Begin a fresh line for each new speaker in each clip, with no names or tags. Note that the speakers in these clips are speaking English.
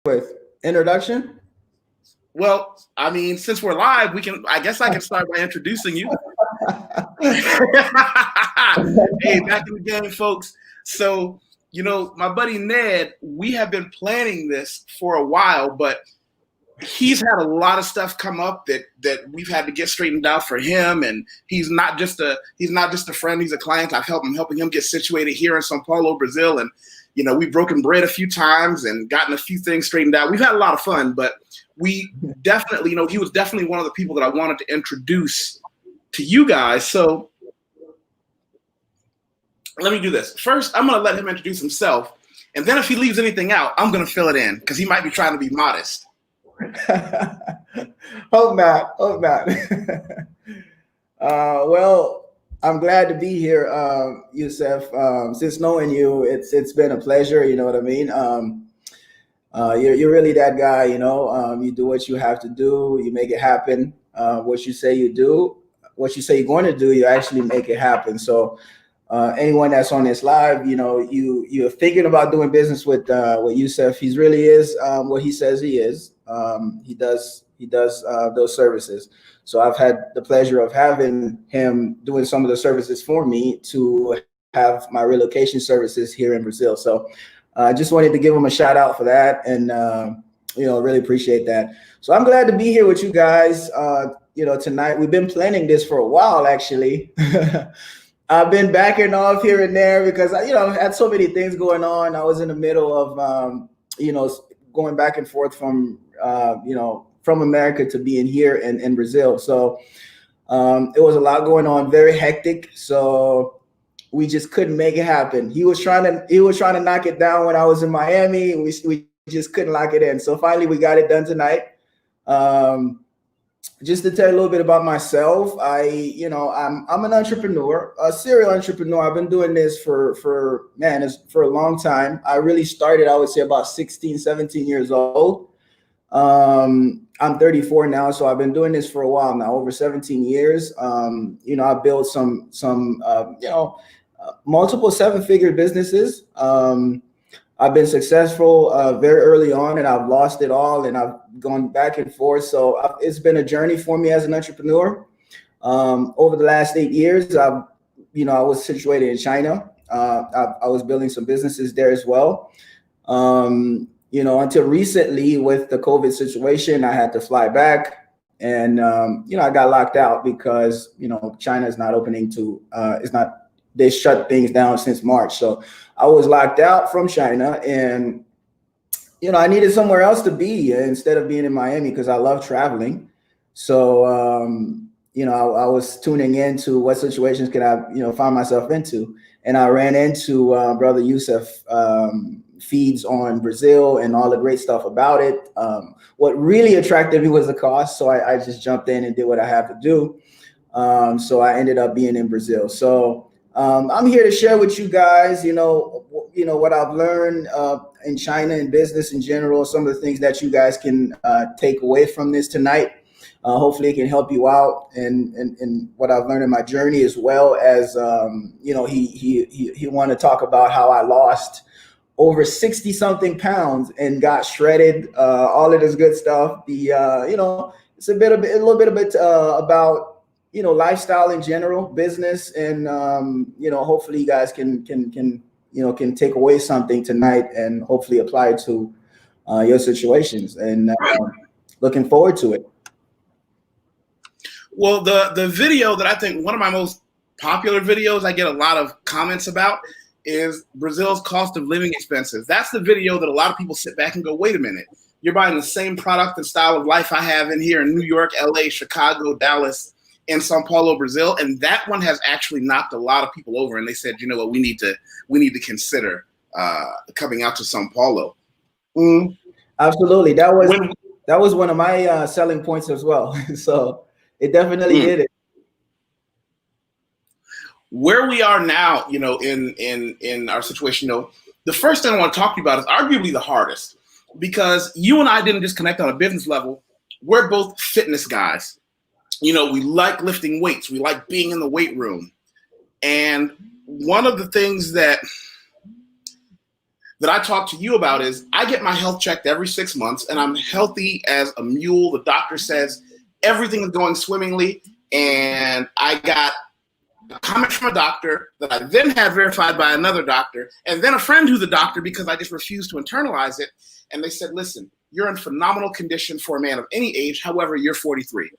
with introduction?
Well, I mean, since we're live, I guess I can start by introducing you. Hey, back in the game, folks. So, my buddy Ned, we have been planning this for a while, but he's had a lot of stuff come up that we've had to get straightened out for him. And he's not just a friend, he's a client. I'm helping him get situated here in São Paulo, Brazil. And, we've broken bread a few times and gotten a few things straightened out. We've had a lot of fun, but we definitely, he was definitely one of the people that I wanted to introduce to you guys. So let me do this. First, I'm going to let him introduce himself. And then if he leaves anything out, I'm going to fill it in because he might be trying to be modest.
Hope not. Well, I'm glad to be here, Yusef. Since knowing you, it's been a pleasure. You know what I mean? You're really that guy. You do what you have to do. You make it happen. What you say you do, what you say you're going to do, you actually make it happen. So anyone that's on this live, you're thinking about doing business with Yusef. He really is what he says he is. He does those services. So I've had the pleasure of having him doing some of the services for me to have my relocation services here in Brazil. So I just wanted to give him a shout out for that, and really appreciate that. So I'm glad to be here with you guys. Tonight we've been planning this for a while, actually. I've been backing off here and there because I had so many things going on. I was in the middle of going back and forth from America to being here in Brazil. So it was a lot going on, very hectic. So we just couldn't make it happen. He was trying to knock it down when I was in Miami. We just couldn't lock it in. So finally we got it done tonight. Just to tell you a little bit about myself, I'm an entrepreneur, a serial entrepreneur. I've been doing this for a long time. I really started, I would say, about 16, 17 years old. I'm 34 now, so I've been doing this for a while now, over 17 years. I built some multiple seven-figure businesses. I've been successful very early on, and I've lost it all, and I've gone back and forth. So it's been a journey for me as an entrepreneur. Over the last 8 years, I was situated in China. I was building some businesses there as well. Until recently with the COVID situation, I had to fly back, and I got locked out because China is not opening to they shut things down since March. So I was locked out from China, and I needed somewhere else to be instead of being in Miami because I love traveling. So I was tuning into what situations can I find myself into, and I ran into brother Yusef feeds on Brazil and all the great stuff about it. What really attracted me was the cost, so I just jumped in and did what I had to do. So I ended up being in Brazil. So I'm here to share with you guys, what I've learned in China and business in general, some of the things that you guys can take away from this tonight. Hopefully it can help you out and what I've learned in my journey, as well as, he wanted to talk about how I lost over 60 something pounds and got shredded, all of this good stuff. It's a little bit about, lifestyle in general, business, and hopefully you guys can take away something tonight and hopefully apply it to your situations, and looking forward to it.
Well, the video that I think one of my most popular videos I get a lot of comments about is Brazil's cost of living expenses. That's the video that a lot of people sit back and go, wait a minute, you're buying the same product and style of life I have in here in New York, LA, Chicago, Dallas, and São Paulo, Brazil. And that one has actually knocked a lot of people over. And they said, what, we need to consider coming out to São Paulo.
Absolutely. That was one of my selling points as well. So it definitely did it.
Where we are now, in our situation, the first thing I want to talk to you about is arguably the hardest, because you and I didn't just connect on a business level. We're both fitness guys. We like lifting weights. We like being in the weight room. And one of the things that that I talk to you about is I get my health checked every 6 months, and I'm healthy as a mule. The doctor says everything is going swimmingly, and I got a comment from a doctor that I then had verified by another doctor, and then a friend who's a doctor because I just refused to internalize it. And they said, listen, you're in phenomenal condition for a man of any age. However, you're 43.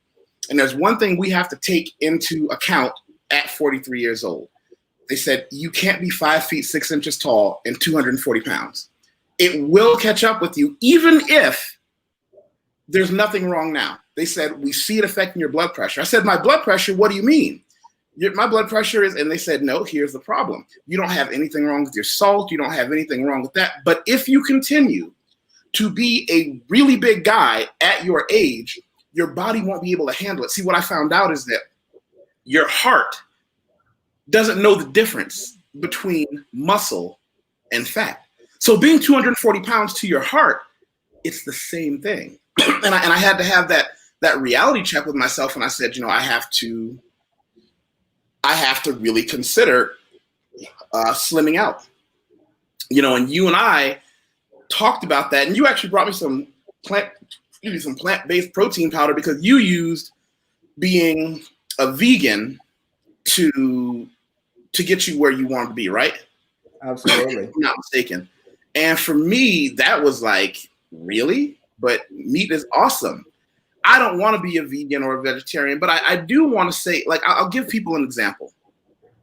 And there's one thing we have to take into account at 43 years old. They said, you can't be 5 feet 6 inches tall and 240 pounds. It will catch up with you, even if there's nothing wrong now. They said, we see it affecting your blood pressure. I said, my blood pressure, what do you mean? My blood pressure is, and they said, no, here's the problem. You don't have anything wrong with your salt. You don't have anything wrong with that. But if you continue to be a really big guy at your age, your body won't be able to handle it. See, what I found out is that your heart doesn't know the difference between muscle and fat. So being 240 pounds to your heart, it's the same thing. and I had to have that reality check with myself. And I said, I have to really consider slimming out, and you and I talked about that. And you actually brought me some plant-based protein powder because you used being a vegan to get you where you want to be, right?
Absolutely.
If I'm not mistaken. And for me, that was like, really? But meat is awesome. I don't want to be a vegan or a vegetarian, but I do want to say, like, I'll give people an example.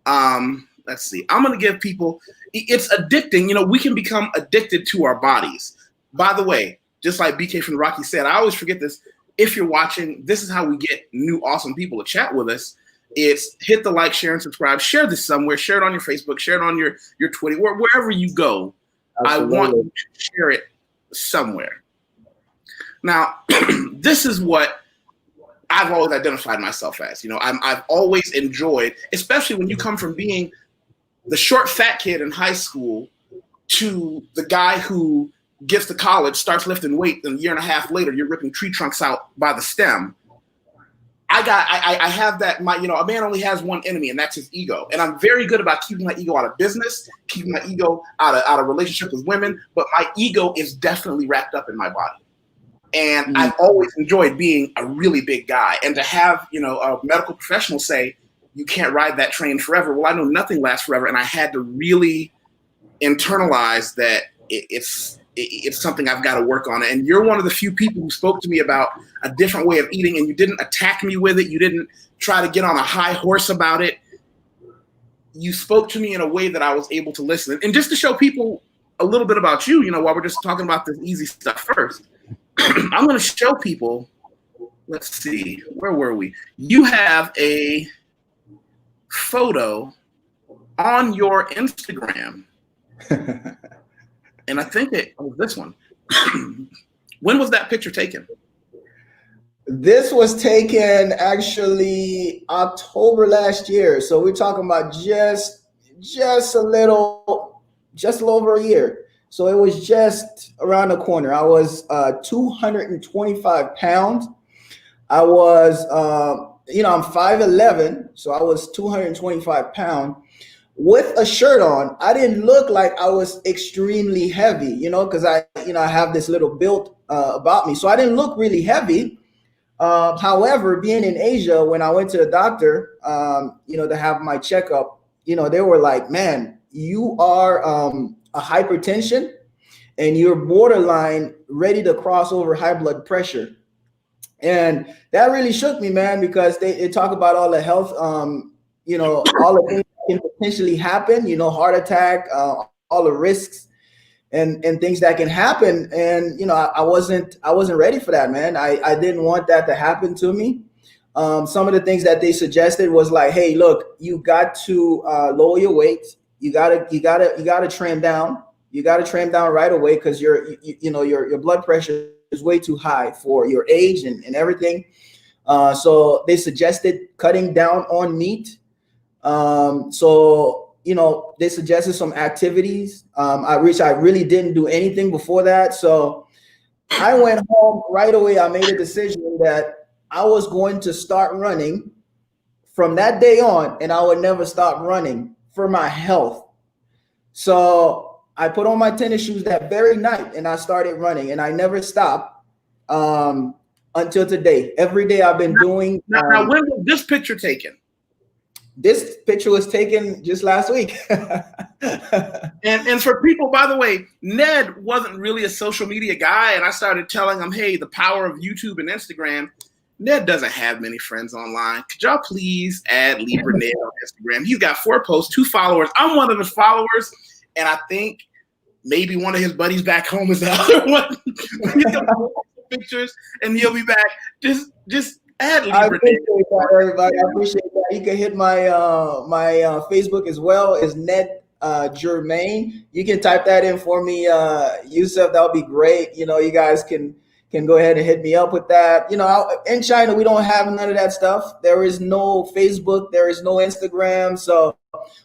Let's see. I'm going to give people, it's addicting. We can become addicted to our bodies. By the way, just like BK from the Rocky said, I always forget this. If you're watching, this is how we get new awesome people to chat with us. It's hit the like, share, and subscribe. Share this somewhere. Share it on your Facebook. Share it on your Twitter. Wherever you go, absolutely. I want you to share it somewhere. Now, this is what I've always identified myself as. I've always enjoyed, especially when you come from being the short, fat kid in high school to the guy who gets to college, starts lifting weight, and a year and a half later, you're ripping tree trunks out by the stem. I have that, a man only has one enemy, and that's his ego. And I'm very good about keeping my ego out of business, keeping my ego out of relationship with women, but my ego is definitely wrapped up in my body. And I've always enjoyed being a really big guy. And to have, a medical professional say, you can't ride that train forever. Well, I know nothing lasts forever. And I had to really internalize that it's something I've got to work on. And you're one of the few people who spoke to me about a different way of eating, and you didn't attack me with it. You didn't try to get on a high horse about it. You spoke to me in a way that I was able to listen. And just to show people a little bit about you, while we're just talking about this easy stuff first, I'm going to show people, let's see, where were we? You have a photo on your Instagram. And I think it was this one. When was that picture taken?
This was taken actually October last year. So we're talking about just a little over a year. So it was just around the corner. I was 225 pounds. I was, I'm 5'11", so I was 225 pounds. With a shirt on, I didn't look like I was extremely heavy, because I have this little build about me. So I didn't look really heavy. However, being in Asia, when I went to the doctor, to have my checkup, they were like, man, you are a hypertension and you're borderline ready to cross over high blood pressure. And that really shook me, man, because they talk about all the health, all the things that can potentially happen, heart attack, all the risks and things that can happen. And, I wasn't ready for that, man. I didn't want that to happen to me. Some of the things that they suggested was like, hey, look, you got to lower your weight. You gotta trim down. You gotta trim down right away because your blood pressure is way too high for your age and everything. So they suggested cutting down on meat. They suggested some activities. I really didn't do anything before that. So I went home right away. I made a decision that I was going to start running from that day on, and I would never stop running for my health. So I put on my tennis shoes that very night and I started running, and I never stopped until today. Every day I've been doing.
Now, when was this picture taken?
This picture was taken just last week.
And for people, by the way, Ned wasn't really a social media guy, and I started telling him, hey, the power of YouTube and Instagram. Ned doesn't have many friends online. Could y'all please add Libra Ned on Instagram? He's got 4 posts, 2 followers. I'm one of his followers, and I think maybe one of his buddies back home is the other one. He's got pictures, and he'll be back. Just add Libra.
I appreciate that, everybody. I appreciate that. You can hit my Facebook as well. Is Ned Germain. You can type that in for me, Yusef. That would be great. You know, you guys can go ahead and hit me up with that. You know, in China, we don't have none of that stuff. There is no Facebook. There is no Instagram. So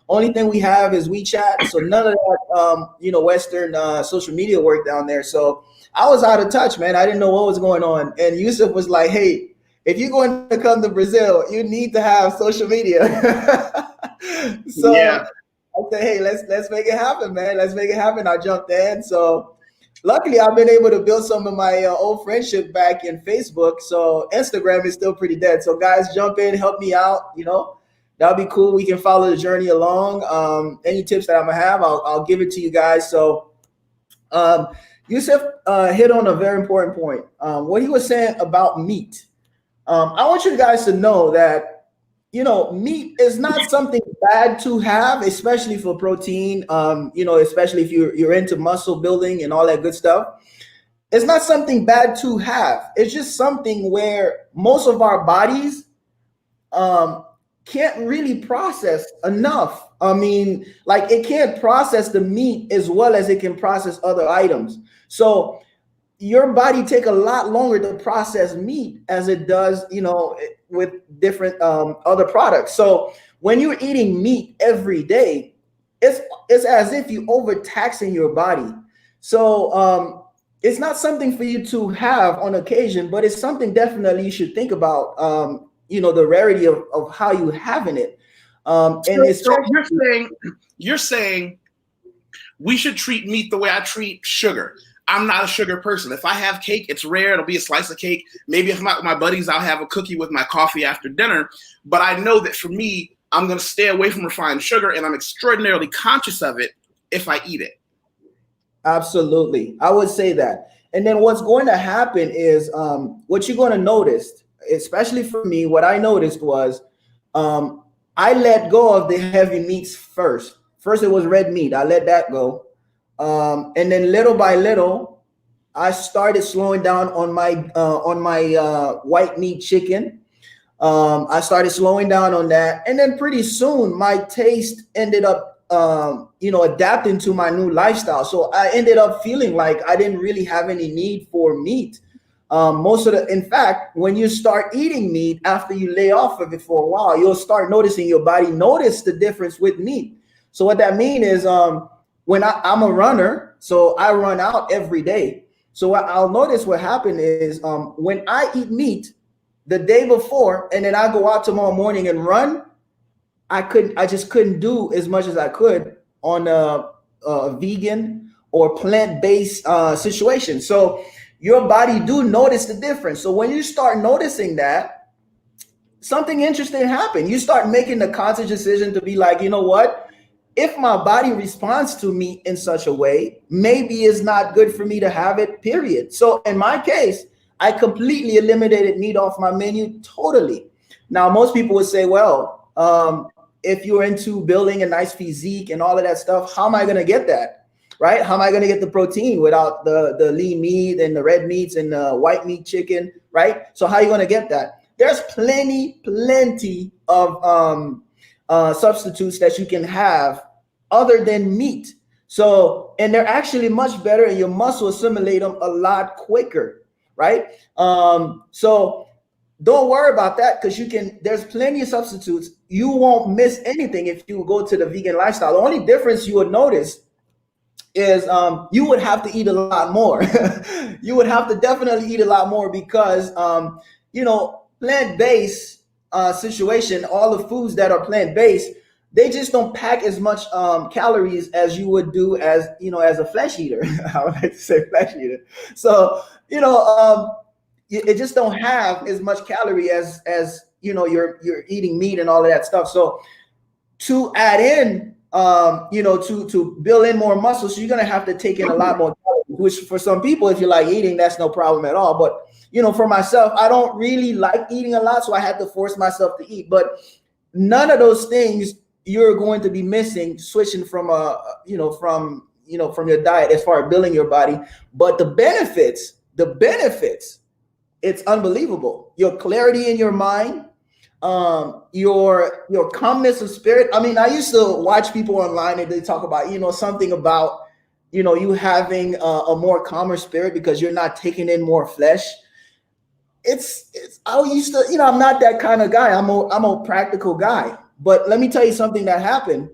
only thing we have is WeChat. So none of that, Western social media work down there. So I was out of touch, man. I didn't know what was going on. And Yusef was like, hey, if you're going to come to Brazil, you need to have social media. So yeah. I said, hey, let's make it happen, man. Let's make it happen. I jumped in. So luckily, I've been able to build some of my old friendship back in Facebook. So Instagram is still pretty dead. So guys, jump in, help me out. You know, that'll be cool. We can follow the journey along. Any tips that I'm gonna have, I'll give it to you guys. So Yusef hit on a very important point. What he was saying about meat. I want you guys to know that, meat is not something bad to have, especially for protein, especially if you're into muscle building and all that good stuff. It's not something bad to have. It's just something where most of our bodies can't really process enough. I mean, like it can't process the meat as well as it can process other items. So your body take a lot longer to process meat as it does, with different other products. So when you're eating meat every day, it's as if you're overtaxing your body. So it's not something for you to have on occasion, but it's something definitely you should think about. The rarity of how you having it. And
so you're saying we should treat meat the way I treat sugar. I'm not a sugar person. If I have cake, it's rare. It'll be a slice of cake. Maybe if I'm out with my buddies, I'll have a cookie with my coffee after dinner. But I know that for me, I'm going to stay away from refined sugar, and I'm extraordinarily conscious of it if I eat it.
Absolutely. I would say that. And then what's going to happen is what you're going to notice, especially for me, what I noticed was I let go of the heavy meats first. First, it was red meat. I let that go. And then little by little, I started slowing down on my white meat chicken. I started slowing down on that. And then pretty soon my taste ended up, adapting to my new lifestyle. So I ended up feeling like I didn't really have any need for meat. In fact, when you start eating meat after you lay off of it for a while, you'll start noticing your body notice the difference with meat. So what that means is, when I'm a runner, so I run out every day. So what I'll notice what happened is when I eat meat the day before and then I go out tomorrow morning and run, I just couldn't do as much as I could on a vegan or plant-based situation. So your body do notice the difference. So when you start noticing that, something interesting happened. You start making the conscious decision to be like, you know what? If my body responds to meat in such a way, maybe it's not good for me to have it, period. So in my case, I completely eliminated meat off my menu totally. Now, most people would say, well, if you're into building a nice physique and all of that stuff, how am I going to get that, right? How am I going to get the protein without the lean meat and the red meats and the white meat chicken, right? So how are you going to get that? There's plenty of substitutes that you can have other than meat. So, and they're actually much better and your muscle assimilate them a lot quicker, right? So don't worry about that because there's plenty of substitutes. You won't miss anything if you go to the vegan lifestyle. The only difference you would notice is you would have to eat a lot more. You would have to definitely eat a lot more because, plant-based situation, all the foods that are plant-based, they just don't pack as much calories as you would do as, as a flesh eater. I would like to say flesh eater. So, it just don't have as much calorie as you're eating meat and all of that stuff. So to add in, to build in more muscle, so you're gonna have to take in a lot more calories, which for some people, if you like eating, that's no problem at all. But for myself, I don't really like eating a lot, so I had to force myself to eat. But none of those things you're going to be missing switching from from your diet as far as building your body. But the benefits, it's unbelievable. Your clarity in your mind, your calmness of spirit. I mean, I used to watch people online and they talk about, something about, you having a more calmer spirit because you're not taking in more flesh. I used to, I'm not that kind of guy. I'm a practical guy. But let me tell you something that happened.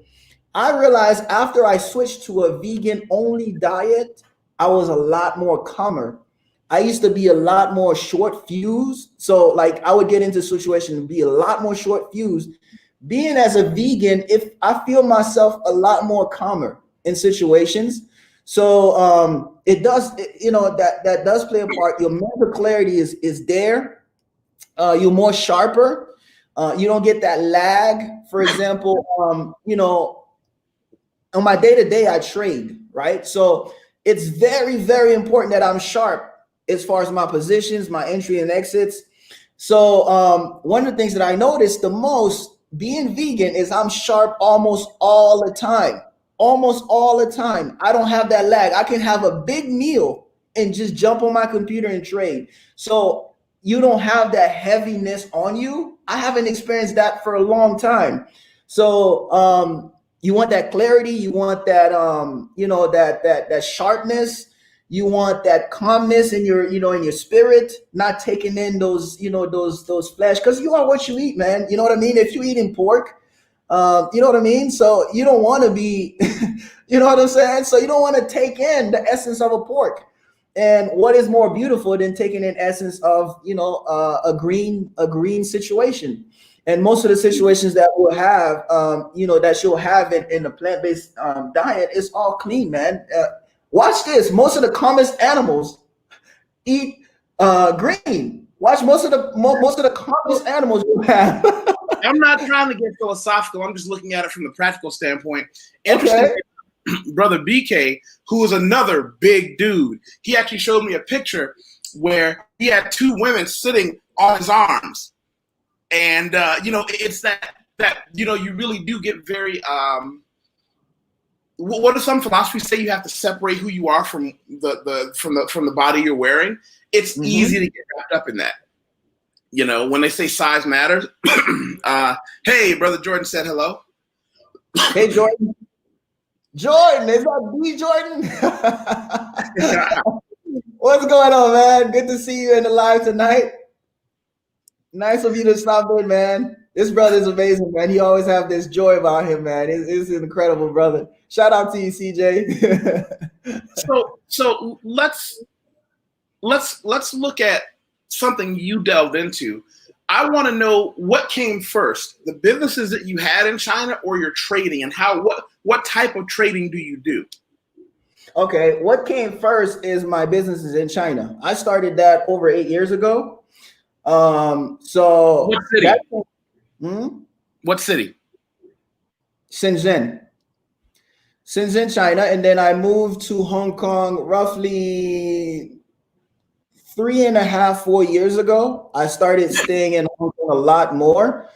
I realized after I switched to a vegan only diet, I was a lot more calmer. I used to be a lot more short fused. So like I would get into situations and be a lot more short fused. Being as a vegan, if I feel myself a lot more calmer in situations. So it does, that does play a part. Your mental clarity is there. You're more sharper. You don't get that lag. For example, on my day-to-day, I trade, right? So it's very, very important that I'm sharp as far as my positions, my entry and exits. So one of the things that I noticed the most being vegan is I'm sharp almost all the time. Almost all the time. I don't have that lag. I can have a big meal and just jump on my computer and trade. So you don't have that heaviness on you. I haven't experienced that for a long time. So you want that clarity, you want that that sharpness, you want that calmness in your in your spirit, not taking in those those flesh, because you are what you eat, man. You know what I mean? If you're eating pork, you know what I mean? So you don't want to be, you know what I'm saying? So you don't want to take in the essence of a pork. And what is more beautiful than taking in essence of, a green situation? And most of the situations that we'll have, that you'll have in the plant-based diet is all clean, man. Watch this. Most of the calmest animals eat green. Watch most of the calmest animals you have.
I'm not trying to get philosophical. I'm just looking at it from the practical standpoint. Interesting. Okay. Brother BK, who is another big dude, he actually showed me a picture where he had two women sitting on his arms. And, it's that you really do get very, what do some philosophies say? You have to separate who you are from the body you're wearing. It's easy to get wrapped up in that. When they say size matters. Hey, Brother Jordan said hello.
Hey, Jordan. Jordan, is that B Jordan? What's going on, man? Good to see you in the live tonight. Nice of you to stop in, man. This brother is amazing, man. He always have this joy about him, man. It's an incredible brother. Shout out to you, CJ.
So let's look at something you delved into. I want to know what came first, the businesses that you had in China or your trading, and what type of trading do you do?
Okay, what came first is my businesses in China. I started that over 8 years ago. So
what city? What city?
Shenzhen, China, and then I moved to Hong Kong roughly 3.5-4 years ago. I started staying in Hong Kong a lot more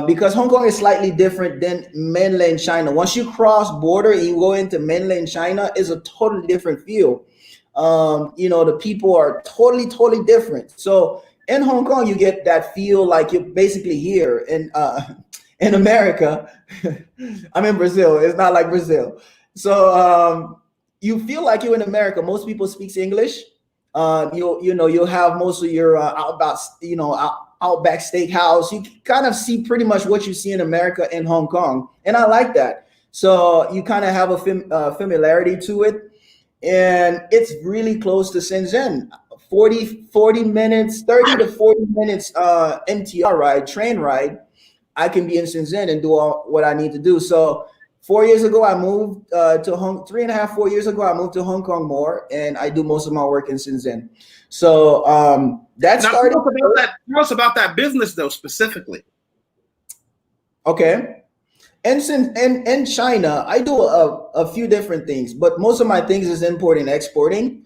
because Hong Kong is slightly different than mainland China. Once you cross border and you go into mainland China, it's a totally different feel. The people are totally different. So in Hong Kong, you get that feel like you're basically here in America. I'm in Brazil. It's not like Brazil. So you feel like you're in America. Most people speak English. You'll have most of your Outback Steakhouse. You kind of see pretty much what you see in America in Hong Kong, and I like that. So you kind of have a familiarity to it, and it's really close to Shenzhen. 40 minutes, 30 to 40 minutes MTR ride, train ride. I can be in Shenzhen and do all what I need to do. So 4 years ago, I moved to Hong. 3.5, 4 years ago, I moved to Hong Kong more, and I do most of my work in Shenzhen. So that
Now,
started.
Tell us about that business though, specifically.
Okay. And in China, I do a few different things, but most of my things is importing and exporting.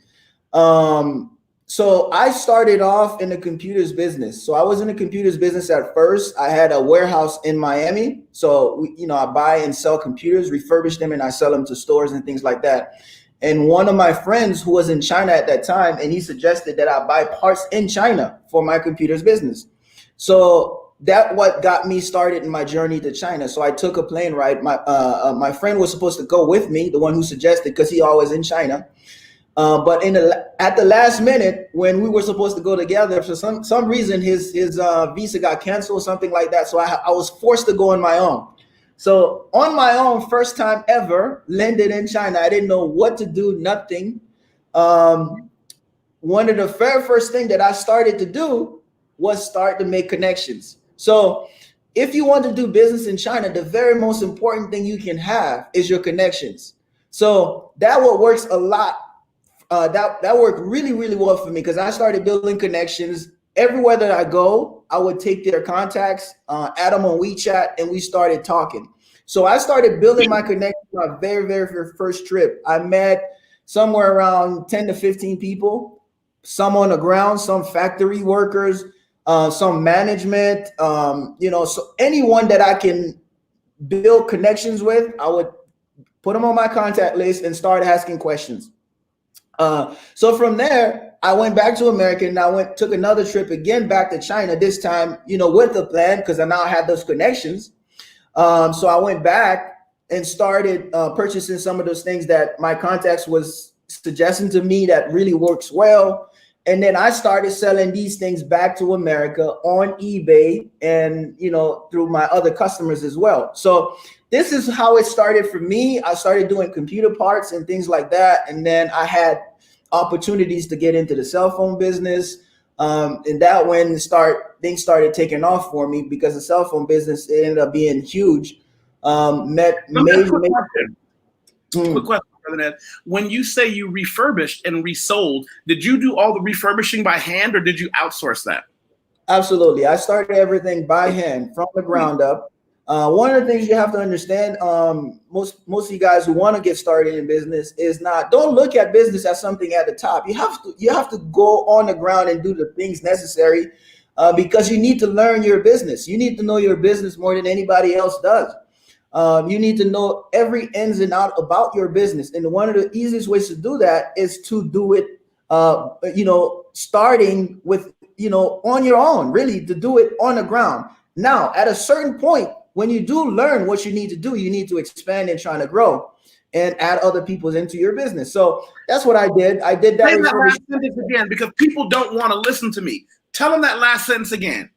So I started off in the computers business. So I was in the computers business at first. I had a warehouse in Miami. So I buy and sell computers, refurbish them, and I sell them to stores and things like that. And one of my friends who was in China at that time, and he suggested that I buy parts in China for my computers business. So that what got me started in my journey to China. So I took a plane ride. My friend was supposed to go with me, the one who suggested, because he always in China. But at the last minute, when we were supposed to go together, for some reason, his visa got canceled, something like that. So I was forced to go on my own. So on my own, first time ever, landed in China. I didn't know what to do, nothing. One of the very first thing that I started to do was start to make connections. So if you want to do business in China, the very most important thing you can have is your connections. So that what works a lot. That worked really, really well for me because I started building connections. Everywhere that I go, I would take their contacts, add them on WeChat, and we started talking. So I started building my connections on my very, very first trip. I met somewhere around 10 to 15 people, some on the ground, some factory workers, some management, so anyone that I can build connections with, I would put them on my contact list and start asking questions. So from there, I went back to America and I took another trip again back to China, this time, with a plan because I now had those connections. So I went back and started purchasing some of those things that my contacts was suggesting to me that really works well. And then I started selling these things back to America on eBay and, through my other customers as well. So this is how it started for me. I started doing computer parts and things like that. And then I had opportunities to get into the cell phone business. And that when things started taking off for me because the cell phone business ended up being huge.
Quick question, Brother Ned. When you say you refurbished and resold, did you do all the refurbishing by hand or did you outsource that?
Absolutely. I started everything by hand from the ground up. One of the things you have to understand, most of you guys who want to get started in business don't look at business as something at the top. You have to go on the ground and do the things necessary because you need to learn your business. You need to know your business more than anybody else does. You need to know every ins and out about your business. And one of the easiest ways to do that is to do it, starting with, on your own, really to do it on the ground. Now, at a certain point, when you do learn what you need to do, you need to expand and try to grow and add other people into your business. So that's what I did. I did that.
Say that last sentence again because people don't want to listen to me. Tell them that last sentence again.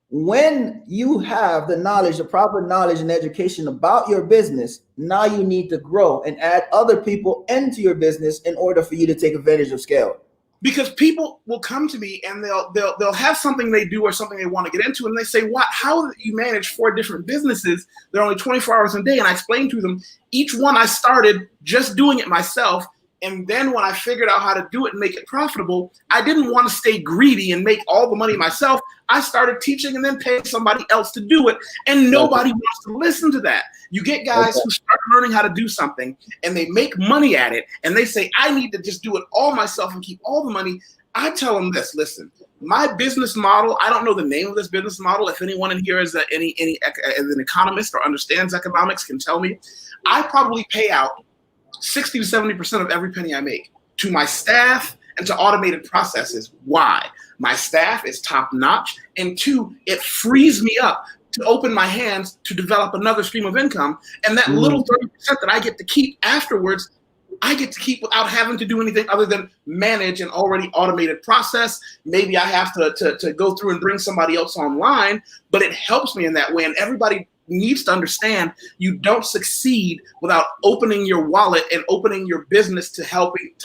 When you have the knowledge, the proper knowledge and education about your business, now you need to grow and add other people into your business in order for you to take advantage of scale.
Because people will come to me and they'll have something they do or something they want to get into, and they say, "What? How do you manage 4 different businesses? They're only 24 hours a day." And I explain to them, each one I started just doing it myself. And then when I figured out how to do it and make it profitable, I didn't want to stay greedy and make all the money myself. I started teaching and then paying somebody else to do it. And nobody wants to listen to that. You get guys who start learning how to do something and they make money at it. And they say, I need to just do it all myself and keep all the money. I tell them this, listen, my business model, I don't know the name of this business model. If anyone in here is an economist or understands economics can tell me, I probably pay out 60 to 70% of every penny I make to my staff and to automated processes. Why? My staff is top notch. And 2, it frees me up to open my hands to develop another stream of income. And that little 30% that I get to keep afterwards, I get to keep without having to do anything other than manage an already automated process. Maybe I have to go through and bring somebody else online, but it helps me in that way. And everybody needs to understand you don't succeed without opening your wallet and opening your business to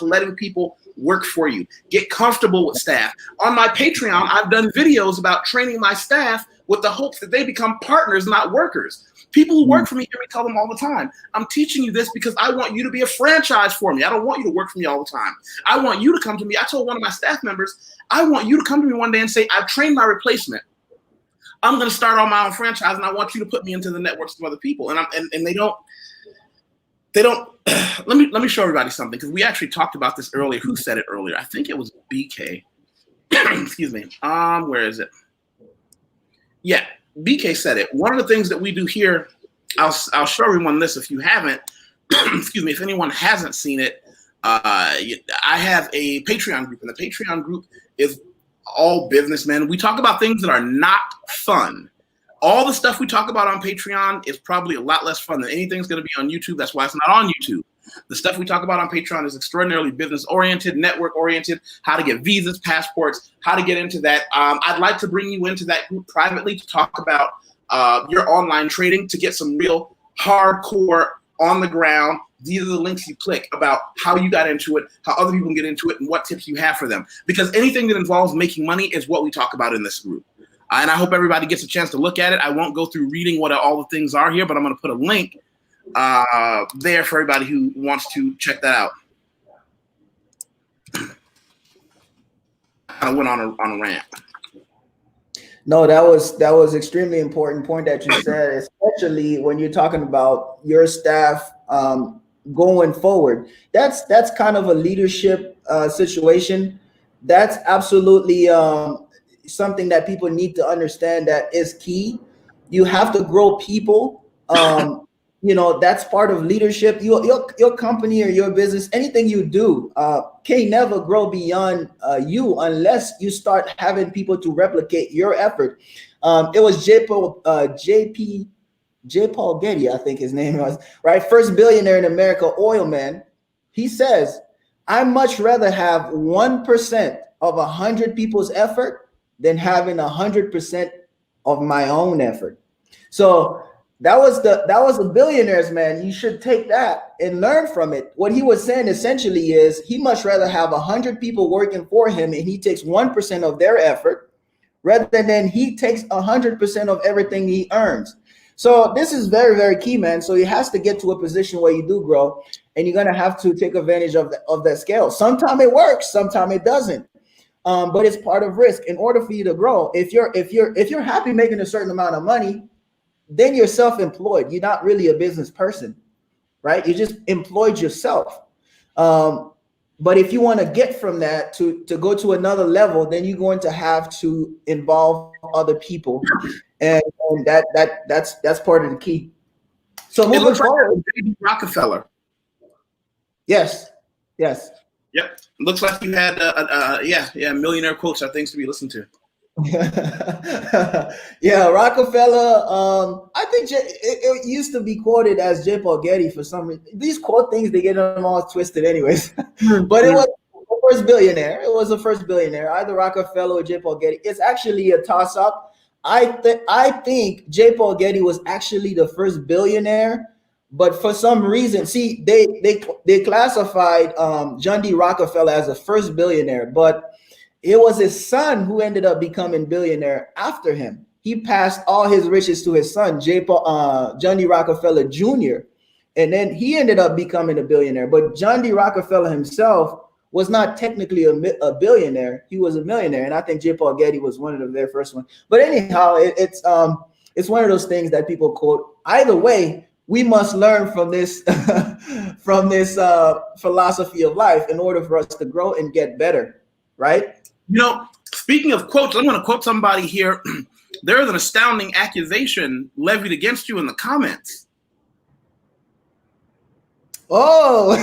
letting people work for you. Get comfortable with staff. On my Patreon, I've done videos about training my staff with the hopes that they become partners, not workers. People who work for me hear me tell them all the time, I'm teaching you this because I want you to be a franchise for me. I don't want you to work for me all the time. I want you to come to me. I told one of my staff members, I want you to come to me one day and say, I've trained my replacement. I'm going to start on my own franchise, and I want you to put me into the networks of other people. And they don't. Let me show everybody something, because we actually talked about this earlier. Who said it earlier? I think it was BK. Excuse me. Where is it? Yeah, BK said it. One of the things that we do here, I'll show everyone this if you haven't. Excuse me, if anyone hasn't seen it, I have a Patreon group, and the Patreon group is all businessmen. We talk about things that are not fun. All the stuff we talk about on Patreon is probably a lot less fun than anything's going to be on YouTube. That's why it's not on YouTube. The stuff we talk about on Patreon is extraordinarily business-oriented, network-oriented, how to get visas, passports, how to get into that. I'd like to bring you into that group privately to talk about your online trading, to get some real hardcore, on-the-ground. These are the links you click about how you got into it, how other people can get into it, and what tips you have for them. Because anything that involves making money is what we talk about in this group. And I hope everybody gets a chance to look at it. I won't go through reading what all the things are here, but I'm going to put a link there for everybody who wants to check that out. I went on a rant.
No, that was extremely important point that you said, especially when you're talking about your staff going forward. That's kind of a leadership situation. That's absolutely something that people need to understand, that is key. You have to grow people. That's part of leadership. Your company or your business, anything you do, can never grow beyond you unless you start having people to replicate your effort. It was J. Paul Getty, I think his name was, right? First billionaire in America, oil man. He says, I much rather have 1% of 100 people's effort than having 100% of my own effort. So that was the billionaires, man. You should take that and learn from it. What he was saying essentially is he much rather have 100 people working for him and he takes 1% of their effort rather than he takes 100% of everything he earns. So this is very, very key, man. So he has to get to a position where you do grow, and you're gonna have to take advantage of that scale. Sometimes it works, sometimes it doesn't. But it's part of risk. In order for you to grow, if you're happy making a certain amount of money, then you're self-employed. You're not really a business person, right? You just employed yourself. But if you want to get from that to go to another level, then you're going to have to involve other people, and that's part of the key. So moving forward,
like J.D. Rockefeller.
Yes.
Yep. Looks like you had Millionaire Quotes are things to be listened to.
Yeah, Rockefeller. I think it used to be quoted as J. Paul Getty for some reason. These quote things, they get them all twisted anyways. But it was the first billionaire. It was the first billionaire, either Rockefeller or J. Paul Getty. It's actually a toss-up. I think J. Paul Getty was actually the first billionaire, but for some reason, see, they classified John D. Rockefeller as the first billionaire, but it was his son who ended up becoming billionaire after him. He passed all his riches to his son, John D. Rockefeller Jr., and then he ended up becoming a billionaire. But John D. Rockefeller himself was not technically a billionaire; he was a millionaire. And I think J. Paul Getty was one of the very first ones. But anyhow, it's one of those things that people quote. Either way, we must learn from this philosophy of life in order for us to grow and get better, right?
Speaking of quotes, I'm going to quote somebody here. There is an astounding accusation levied against you in the comments.
Oh,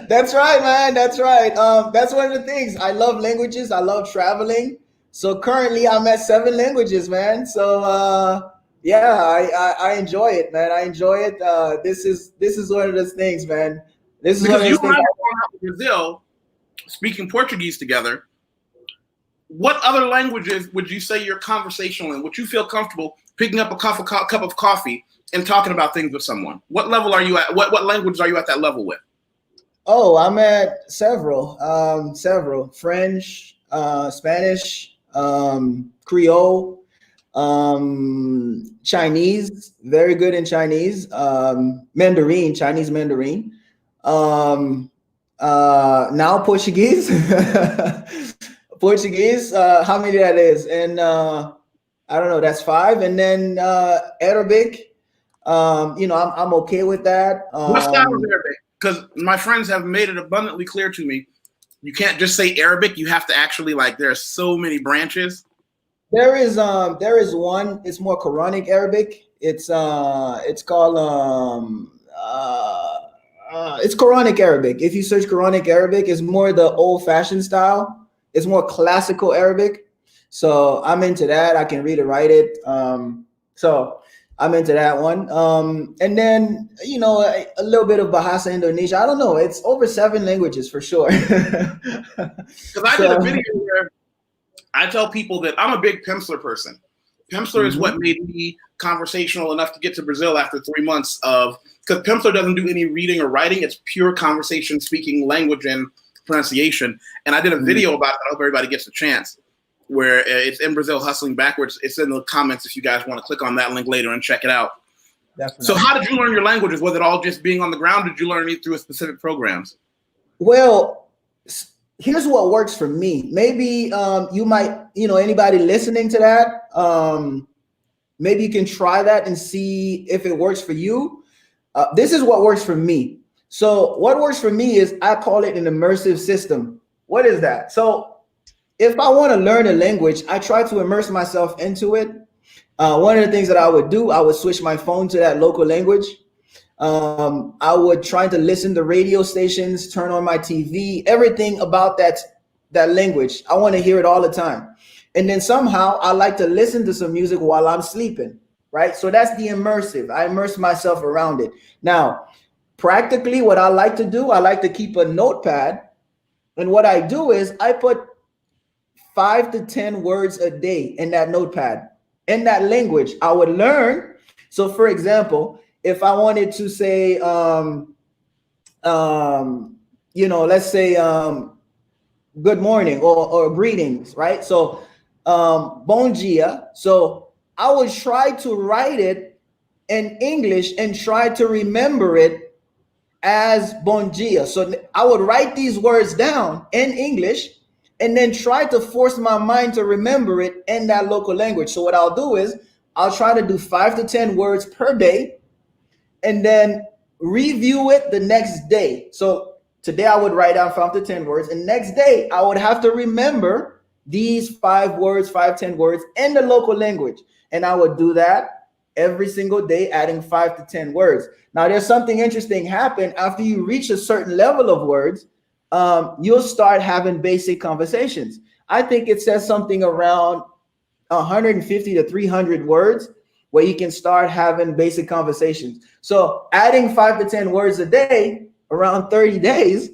that's right, man. That's right. That's one of the things. I love languages. I love traveling. So currently I'm at 7 languages, man. So I enjoy it, man. I enjoy it. This is one of those things, man. This is
because
one of those things.
You and I were going out to Brazil speaking Portuguese together. What other languages would you say you're conversational in? Would you feel comfortable picking up a cup of coffee and talking about things with someone? What level are you at? What language are you at that level with?
Oh, I'm at several. French, Spanish, Creole, Chinese, very good in Chinese, Mandarin, Chinese Mandarin, now Portuguese, Portuguese, how many that is? And I don't know, that's 5. And then Arabic, I'm okay with that.
What style of Arabic? Because my friends have made it abundantly clear to me, you can't just say Arabic. You have to actually, like, there are so many branches.
There is one. It's more Quranic Arabic. It's called it's Quranic Arabic. If you search Quranic Arabic, it's more the old-fashioned style. It's more classical Arabic. So I'm into that. I can read and write it. So I'm into that one. And then, a little bit of Bahasa Indonesia. I don't know. It's over 7 languages for sure.
Because I did a video where I tell people that I'm a big Pimsleur person. Pimsleur is what made me conversational enough to get to Brazil after 3 months of, because Pimsleur doesn't do any reading or writing. It's pure conversation, speaking, language, and pronunciation. And I did a video about it. I hope everybody gets a chance, where it's in Brazil hustling backwards. It's in the comments if you guys want to click on that link later and check it out. Definitely. So how did you learn your languages? Was it all just being on the ground? Did you learn it through specific programs?
Well, here's what works for me. Maybe you might, anybody listening to that, maybe you can try that and see if it works for you. This is what works for me. So what works for me is, I call it an immersive system. What is that? So if I want to learn a language, I try to immerse myself into it. One of the things that I would do, I would switch my phone to that local language. I would try to listen to radio stations, turn on my TV, everything about that language. I want to hear it all the time. And then somehow I like to listen to some music while I'm sleeping, right? So that's the immersive. I immerse myself around it. Now, practically what I like to do, I like to keep a notepad. And what I do is I put 5 to 10 words a day in that notepad, in that language I would learn. So for example, if I wanted to say, let's say good morning or greetings, right? So bon dia. So I would try to write it in English and try to remember it as bon dia. So I would write these words down in English and then try to force my mind to remember it in that local language. So what I'll do is I'll try to do 5 to 10 words per day and then review it the next day. So today I would write down 5 to 10 words, and next day I would have to remember these 5 words, 10 words in the local language. And I would do that every single day, adding 5 to 10 words. Now there's something interesting happen after you reach a certain level of words. You'll start having basic conversations. I think it says something around 150 to 300 words where you can start having basic conversations. So adding 5 to 10 words a day, around 30 days,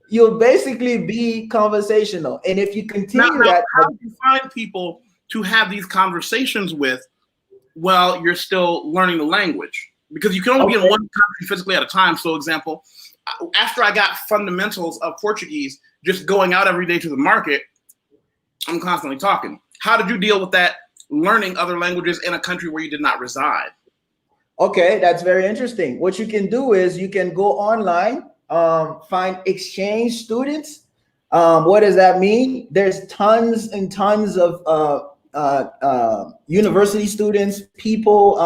you'll basically be conversational. And if you continue that.
How do you find people to have these conversations with while you're still learning the language? Because you can only be in one country physically at a time. So example, after I got fundamentals of Portuguese, just going out every day to the market, I'm constantly talking. How did you deal with that, learning other languages in a country where you did not reside?
Okay, that's very interesting. What you can do is you can go online, find exchange students. What does that mean? There's tons and tons of university students, people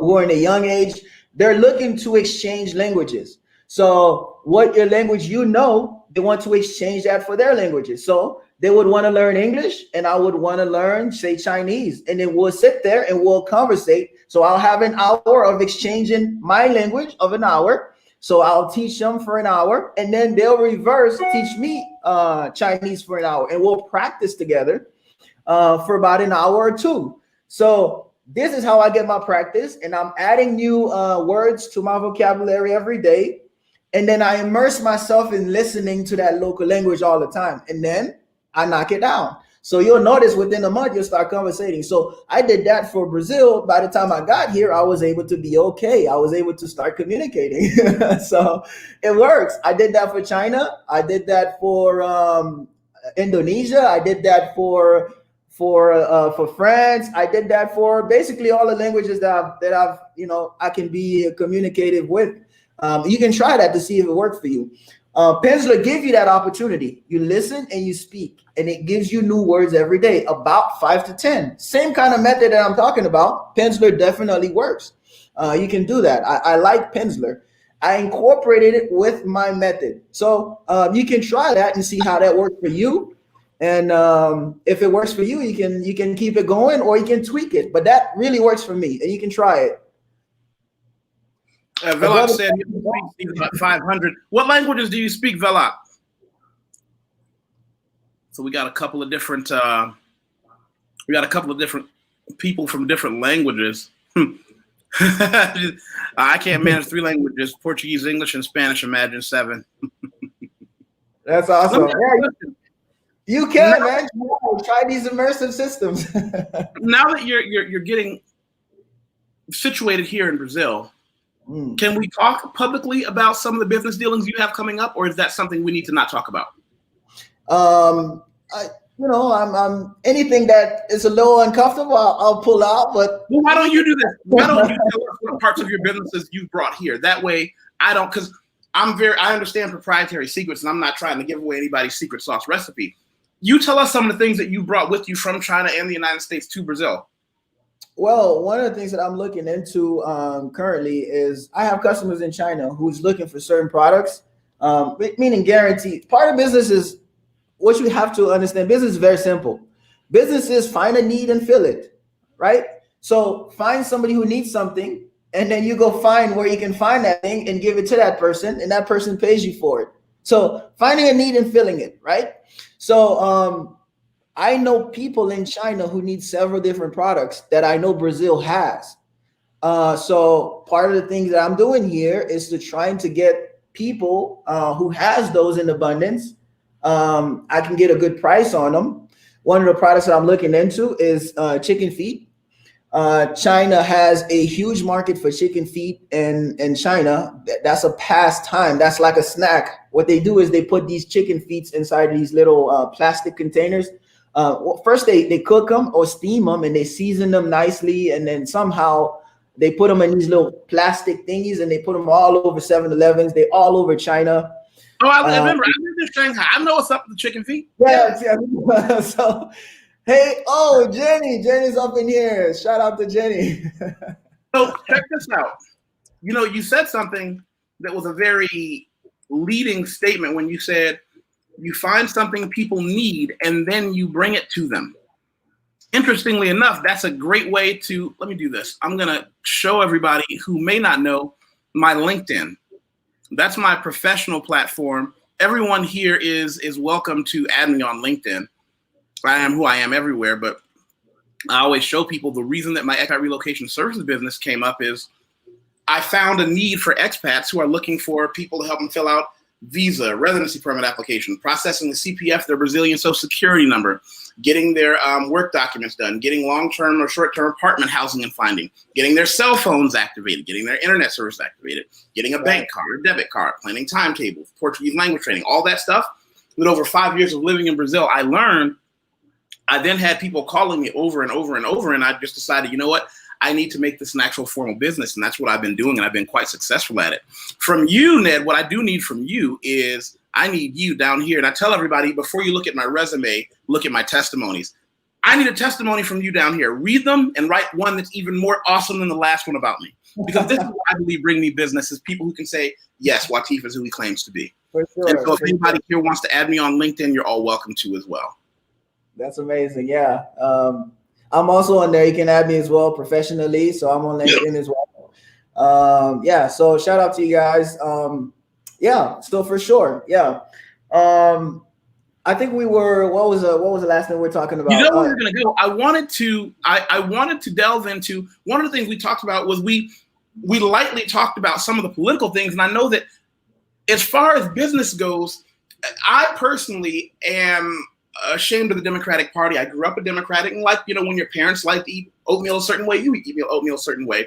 who are in a young age. They're looking to exchange languages. So what your language they want to exchange that for their languages. So they would want to learn English and I would want to learn, say, Chinese. And then we'll sit there and we'll conversate. So I'll have an hour of exchanging my language of an hour. So I'll teach them for an hour and then they'll reverse teach me Chinese for an hour. And we'll practice together for about an hour or two. So this is how I get my practice. And I'm adding new words to my vocabulary every day. And then I immerse myself in listening to that local language all the time. And then I knock it down. So you'll notice within a month, you'll start conversating. So I did that for Brazil. By the time I got here, I was able to be okay. I was able to start communicating. So it works. I did that for China. I did that for Indonesia. I did that for France. I did that for basically all the languages that I've I can be communicative with. You can try that to see if it works for you. Pimsleur give you that opportunity. You listen and you speak, and it gives you new words every day, about 5 to 10. Same kind of method that I'm talking about. Pimsleur definitely works. You can do that. I like Pimsleur. I incorporated it with my method. So you can try that and see how that works for you. And if it works for you, you can keep it going, or you can tweak it. But that really works for me, and you can try it.
Velok said he speaks about 500. What languages do you speak, Velok? So we got a couple of different people from different languages. I can't manage 3 languages: Portuguese, English, and Spanish. Imagine 7.
That's awesome. Yeah, you can, man. Try these immersive systems.
Now that you're getting situated here in Brazil, can we talk publicly about some of the business dealings you have coming up, or is that something we need to not talk about?
I'm anything that is a little uncomfortable, I'll pull out. But
why don't you do this? Why don't you tell us what parts of your businesses you brought here? That way, I don't, because I understand proprietary secrets, and I'm not trying to give away anybody's secret sauce recipe. You tell us some of the things that you brought with you from China and the United States to Brazil.
Well, one of the things that I'm looking into currently is I have customers in China who's looking for certain products, meaning guaranteed. Part of business is what you have to understand. Business is very simple. Business is find a need and fill it, right? So find somebody who needs something, and then you go find where you can find that thing and give it to that person, and that person pays you for it. So finding a need and filling it, right? So I know people in China who need several different products that I know Brazil has. So part of the things that I'm doing here is to trying to get people who has those in abundance. I can get a good price on them. One of the products that I'm looking into is chicken feet. China has a huge market for chicken feet in China. That's a pastime. That's like a snack. What they do is they put these chicken feet inside these little plastic containers. First they cook them or steam them, and they season them nicely, and then somehow they put them in these little plastic thingies, and they put them all over 7-Elevens. They all over China.
Oh, I remember. I lived in Shanghai. I know what's up with the chicken feet.
Yeah. So, hey, Jenny's up in here. Shout out to Jenny.
So check this out. You said something that was a very leading statement when you said you find something people need and then you bring it to them. Interestingly enough, that's a great way to, let me do this. I'm going to show everybody who may not know my LinkedIn. That's my professional platform. Everyone here is welcome to add me on LinkedIn. I am who I am everywhere, but I always show people the reason that my expat relocation services business came up is I found a need for expats who are looking for people to help them fill out visa, residency permit application, processing the CPF, their Brazilian social security number, getting their work documents done, getting long-term or short-term apartment housing and finding, getting their cell phones activated, getting their internet service activated, getting a bank card, a debit card, planning timetables, Portuguese language training, all that stuff. With over 5 years of living in Brazil, I learned. I then had people calling me over and over and over, and I just decided, you know what? I need to make this an actual formal business, and that's what I've been doing, and I've been quite successful at it. From you, Ned, what I do need from you is I need you down here, and I tell everybody, before you look at my resume, look at my testimonies. I need a testimony from you down here. Read them and write one that's even more awesome than the last one about me. Because this is what I believe bring me business is people who can say, yes, Wateef is who he claims to be. For sure. And so if anybody here wants to add me on LinkedIn, you're all welcome to as well.
That's amazing. Yeah. I'm also on there. You can add me as well professionally. So I'm on LinkedIn as well. Yeah. So shout out to you guys. Yeah. So for sure. Yeah. I think we were. What was the last thing we were talking about?
You know where we're gonna go. I wanted to delve into one of the things we talked about was we lightly talked about some of the political things, and I know that as far as business goes, I personally am ashamed of the Democratic Party. I grew up a Democratic, and when your parents like to eat oatmeal a certain way, you eat oatmeal a certain way.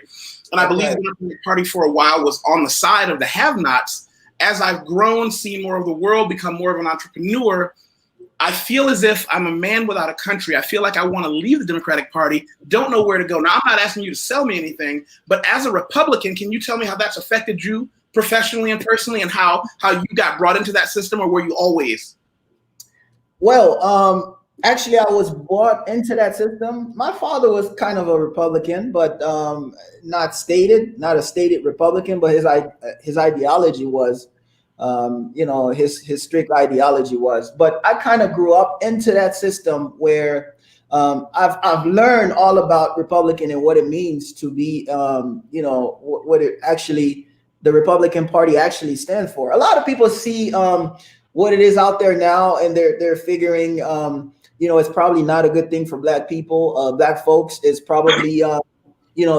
And I believe the Democratic Party for a while was on the side of the have-nots. As I've grown, seen more of the world, become more of an entrepreneur, I feel as if I'm a man without a country. I feel like I want to leave the Democratic Party, don't know where to go. Now, I'm not asking you to sell me anything, but as a Republican, can you tell me how that's affected you professionally and personally, and how you got brought into that system, or were you always?
Well, actually, I was brought into that system. My father was kind of a Republican, but not a stated Republican, but his ideology was, his strict ideology was. But I kind of grew up into that system where I've learned all about Republican and what it means to be, what it actually, the Republican Party actually stands for. A lot of people see what it is out there now, and they're figuring, it's probably not a good thing for Black people. Black folks is probably,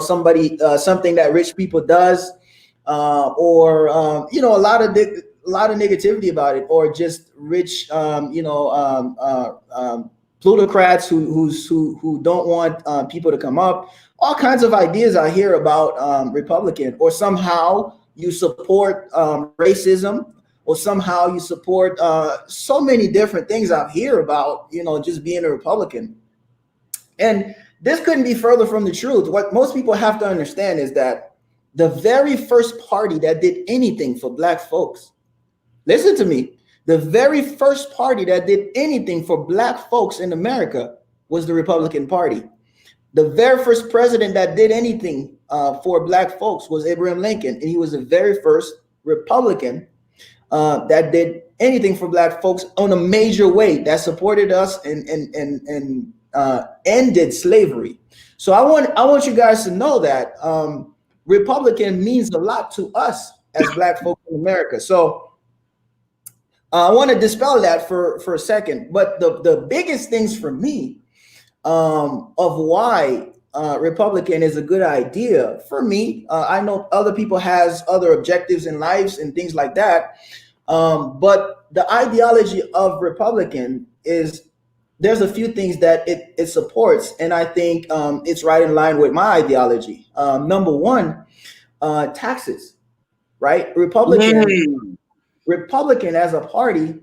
something that rich people does, or a lot of negativity about it, or just rich, plutocrats who don't want people to come up. All kinds of ideas I hear about Republican, or somehow you support racism, or somehow you support so many different things I hear about, just being a Republican. And this couldn't be further from the truth. What most people have to understand is that the very first party that did anything for Black folks, listen to me, the very first party that did anything for Black folks in America was the Republican Party. The very first president that did anything for Black folks was Abraham Lincoln, and he was the very first Republican that did anything for Black folks on a major way, that supported us and ended slavery. So I want you guys to know that Republican means a lot to us as Black folks in America. So I want to dispel that for a second. But the biggest things for me of why Republican is a good idea for me. I know other people has other objectives in lives and things like that. But the ideology of Republican is, there's a few things that it supports. And I think it's right in line with my ideology. Number one, taxes, right? Republican as a party,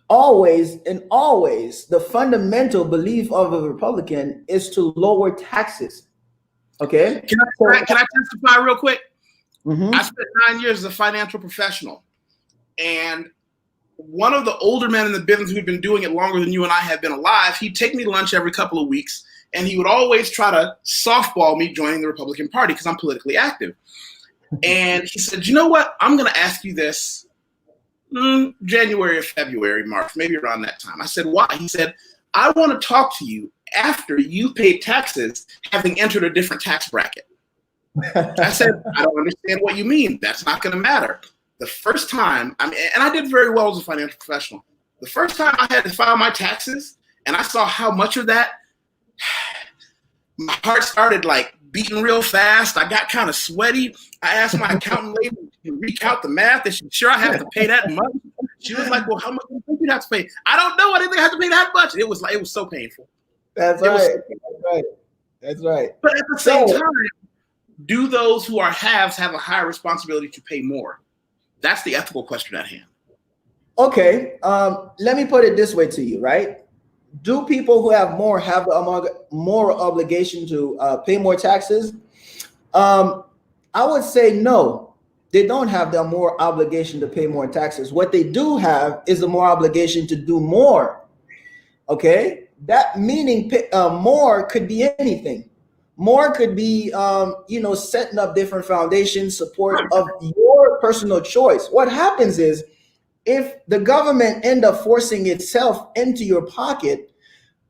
always the fundamental belief of a Republican is to lower taxes. Okay.
Can I testify real quick?
Mm-hmm.
I spent 9 years as a financial professional, and one of the older men in the business who'd been doing it longer than you and I have been alive, he'd take me to lunch every couple of weeks, and he would always try to softball me joining the Republican Party because I'm politically active. And he said, you know what? I'm going to ask you this January or February, March, maybe around that time. I said, why? He said, I want to talk to you after you paid taxes, having entered a different tax bracket. I said, I don't understand what you mean. That's not going to matter. The first time, and I did very well as a financial professional. The first time I had to file my taxes and I saw how much of that, my heart started like beating real fast. I got kind of sweaty. I asked my accountant lady to recount the math. Is she sure I have to pay that much? She was like, well, how much do you think you have to pay? I don't know. I didn't think I had to pay that much. It was so painful.
That's right. That's right.
But at the same time, do those who are haves have a higher responsibility to pay more? That's the ethical question at hand. Okay.
Let me put it this way to you, right? Do people who have more have a moral obligation to pay more taxes? I would say no. They don't have the moral obligation to pay more taxes. What they do have is a moral obligation to do more. Okay? That meaning more could be anything. More could be, setting up different foundations, support of your personal choice. What happens is, if the government end up forcing itself into your pocket,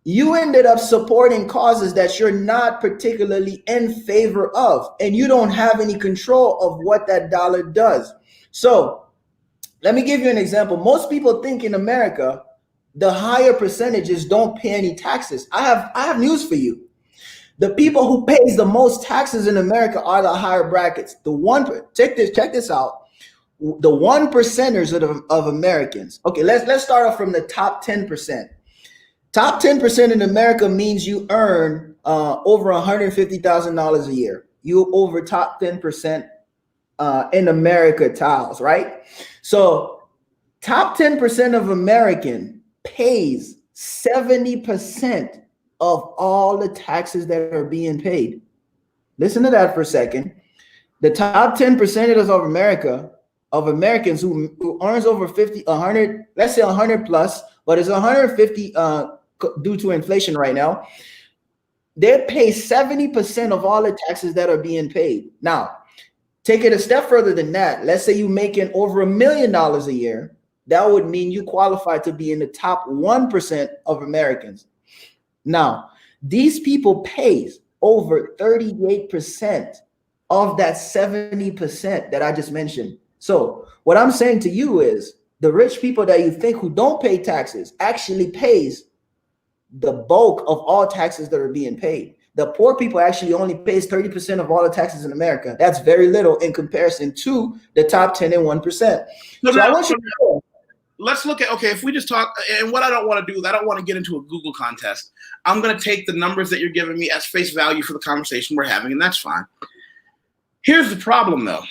you ended up supporting causes that you're not particularly in favor of, and you don't have any control of what that dollar does. So let me give you an example. Most people think in America, the higher percentages don't pay any taxes. I have news for you. The people who pays the most taxes in America are the higher brackets. Check this out. The 1%ers of Americans. Okay, let's start off from the top 10%. Top 10% in America means you earn over $150,000 a year. You over top 10% in America tiles, right? So top 10% of American pays 70% of all the taxes that are being paid. Listen to that for a second. The top 10% of America, of Americans who earns over 50, 100, let's say 100 plus, but it's 150 due to inflation right now. They pay 70% of all the taxes that are being paid. Now, take it a step further than that. Let's say you're making over $1 million a year. That would mean you qualify to be in the top 1% of Americans. Now, these people pay over 38% of that 70% that I just mentioned. So what I'm saying to you is the rich people that you think who don't pay taxes actually pays the bulk of all taxes that are being paid. The poor people actually only pays 30% of all the taxes in America. That's very little in comparison to the top 10 and 1%. So I want you to know.
Let's look at, okay, if we just talk, and what I don't want to do is I don't want to get into a Google contest. I'm going to take the numbers that you're giving me as face value for the conversation we're having, and that's fine. Here's the problem, though.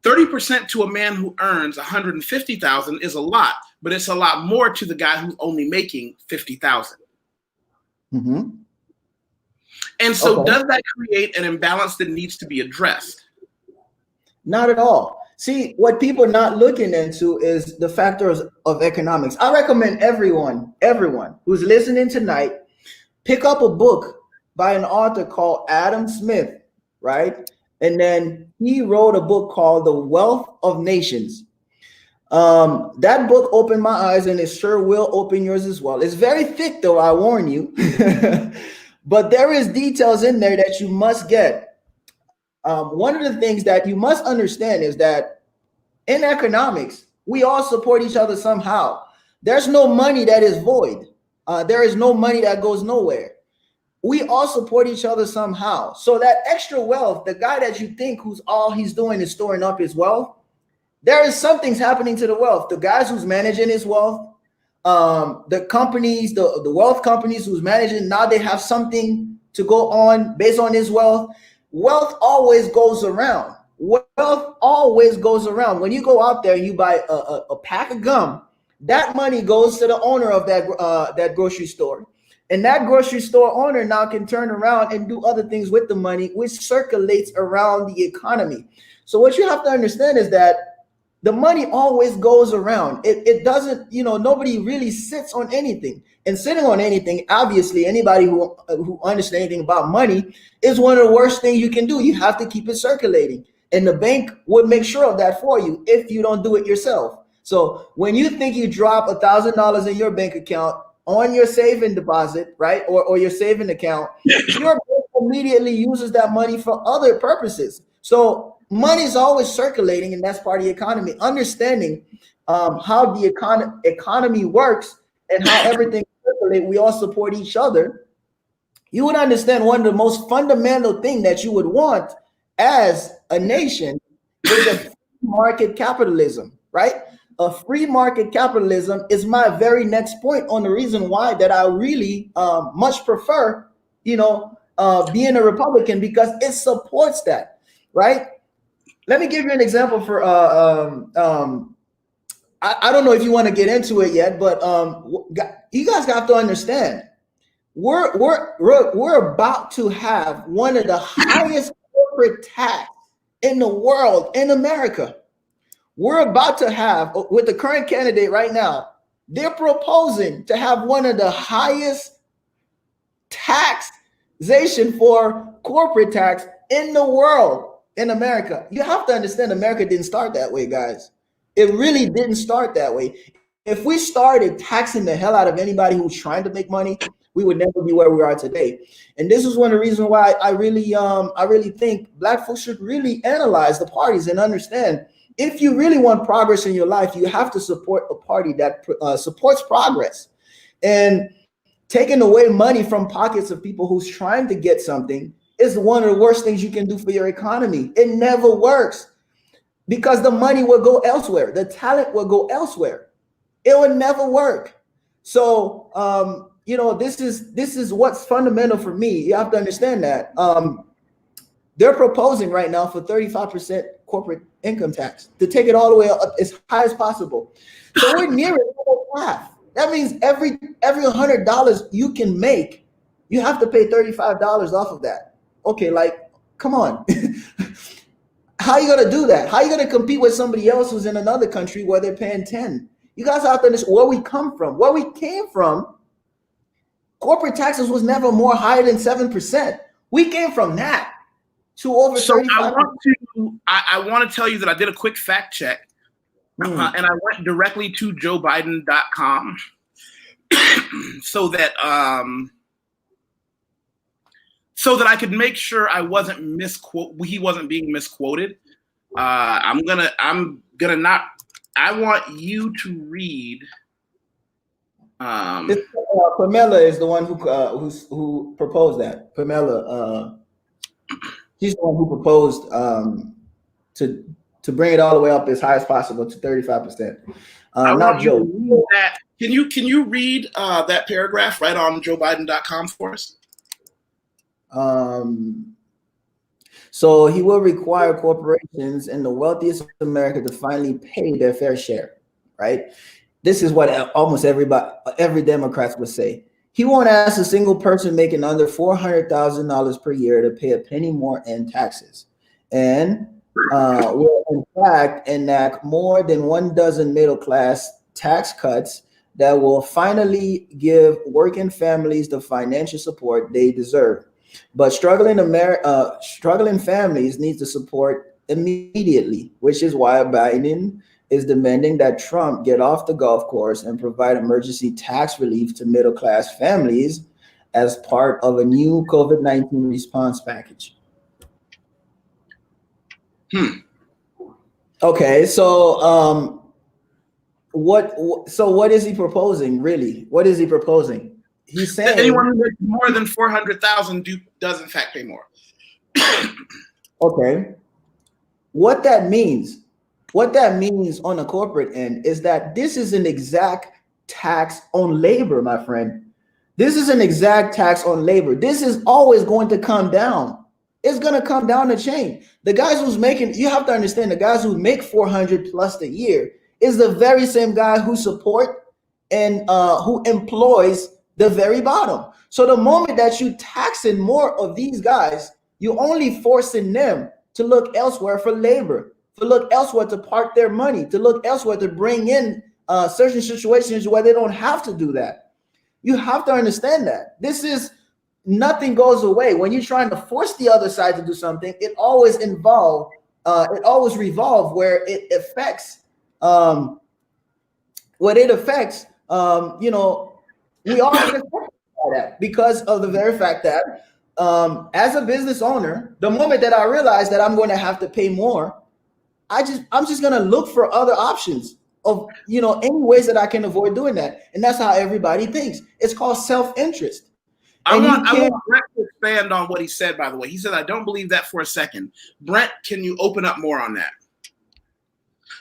30% to a man who earns $150,000 is a lot, but it's a lot more to the guy who's only making $50,000. And so does that create an imbalance that needs to be addressed?
Not at all. See, what people are not looking into is the factors of economics. I recommend everyone who's listening tonight, pick up a book by an author called Adam Smith, right? And then he wrote a book called The Wealth of Nations. That book opened my eyes, and it sure will open yours as well. It's very thick, though, I warn you. But there is details in there that you must get. One of the things that you must understand is that in economics, we all support each other somehow. There's no money that is void. There is no money that goes nowhere. We all support each other somehow. So that extra wealth, the guy that you think who's all he's doing is storing up his wealth, there is something's happening to the wealth. The guys who's managing his wealth, the companies, the wealth companies who's managing, now they have something to go on based on his wealth. Wealth always goes around. Wealth always goes around. When you go out there and you buy a pack of gum, that money goes to the owner of that grocery store. And that grocery store owner now can turn around and do other things with the money, which circulates around the economy. So what you have to understand is that the money always goes around. It doesn't, nobody really sits on anything. And sitting on anything, obviously, anybody who understands anything about money is one of the worst things you can do. You have to keep it circulating. And the bank would make sure of that for you if you don't do it yourself. So when you think you drop $1,000 in your bank account on your saving deposit, right, or your saving account, your bank immediately uses that money for other purposes. So money is always circulating, and that's part of the economy. Understanding how the economy works and how everything circulates, we all support each other. You would understand one of the most fundamental things that you would want as a nation is a free market capitalism, right? A free market capitalism is my very next point on the reason why that I really much prefer, being a Republican, because it supports that, right? Let me give you an example for I don't know if you want to get into it yet, but you guys have to understand we're about to have one of the highest corporate tax in the world in America. We're about to have, with the current candidate right now, they're proposing to have one of the highest taxation for corporate tax in the world in America. You have to understand America didn't start that way, guys. It really didn't start that way. If we started taxing the hell out of anybody who's trying to make money, we would never be where we are today. And this is one of the reasons why I really think Black folks should really analyze the parties and understand, if you really want progress in your life, you have to support a party that supports progress. And taking away money from pockets of people who's trying to get something is one of the worst things you can do for your economy. It never works, because the money will go elsewhere. The talent will go elsewhere. It would never work. So, this is what's fundamental for me. You have to understand that. They're proposing right now for 35% corporate income tax, to take it all the way up as high as possible. So we're near half. That means every $100 you can make, you have to pay $35 off of that. Okay, like, come on. How are you gonna do that? How are you gonna compete with somebody else who's in another country where they're paying 10? You guys have to understand where we come from. Where we came from, corporate taxes was never more higher than 7%. We came from that to over 35%.
I want to tell you that I did a quick fact check, and I went directly to JoeBiden.com so that I could make sure I wasn't he wasn't being misquoted. I want you to read.
Pamela is the one who proposed that. Pamela, she's the one who proposed to bring it all the way up as high as possible to 35%. Not Joe.
Can you read that paragraph right on JoeBiden.com for us?
So he will require corporations in the wealthiest of America to finally pay their fair share, right? This is what almost every Democrat would say. He won't ask a single person making under $400,000 per year to pay a penny more in taxes, and will in fact enact more than 12 middle-class tax cuts that will finally give working families the financial support they deserve. But struggling families need the support immediately, which is why Biden is demanding that Trump get off the golf course and provide emergency tax relief to middle-class families as part of a new COVID-19 response package. Okay, so what is he proposing, really? What is he proposing? He's saying
anyone who makes more than 400,000 does in fact pay more.
Okay. What that means on the corporate end is that this is an exact tax on labor, my friend. This is an exact tax on labor. This is always going to come down. It's going to come down the chain. The guys who's making, you have to understand, the guys who make 400 plus a year is the very same guy who support and who employs the very bottom. So the moment that you taxing more of these guys, you're only forcing them to look elsewhere for labor, to look elsewhere to park their money, to look elsewhere to bring in certain situations where they don't have to do that. You have to understand that. This is, nothing goes away. When you're trying to force the other side to do something, it always revolves where it affects, we all get affected by that because of the very fact that as a business owner, the moment that I realize that I'm going to have to pay more, I'm just going to look for other options of, any ways that I can avoid doing that. And that's how everybody thinks. It's called self-interest.
I want Brent to expand on what he said, by the way. He said, I don't believe that for a second. Brent, can you open up more on that?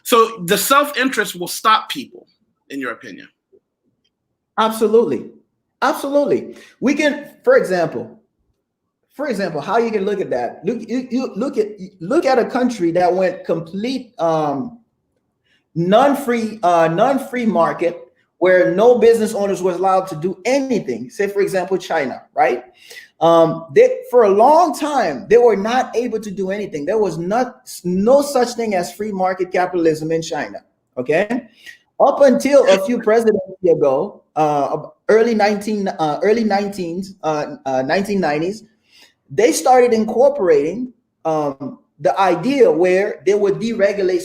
So the self-interest will stop people, in your opinion.
Absolutely. We can, for example, how you can look at that. Look at a country that went complete non-free market, where no business owners was allowed to do anything. Say, for example, China, right? For a long time, they were not able to do anything. There was no such thing as free market capitalism in China, okay? Up until a few presidency ago, early 1990s, they started incorporating the idea where they would deregulate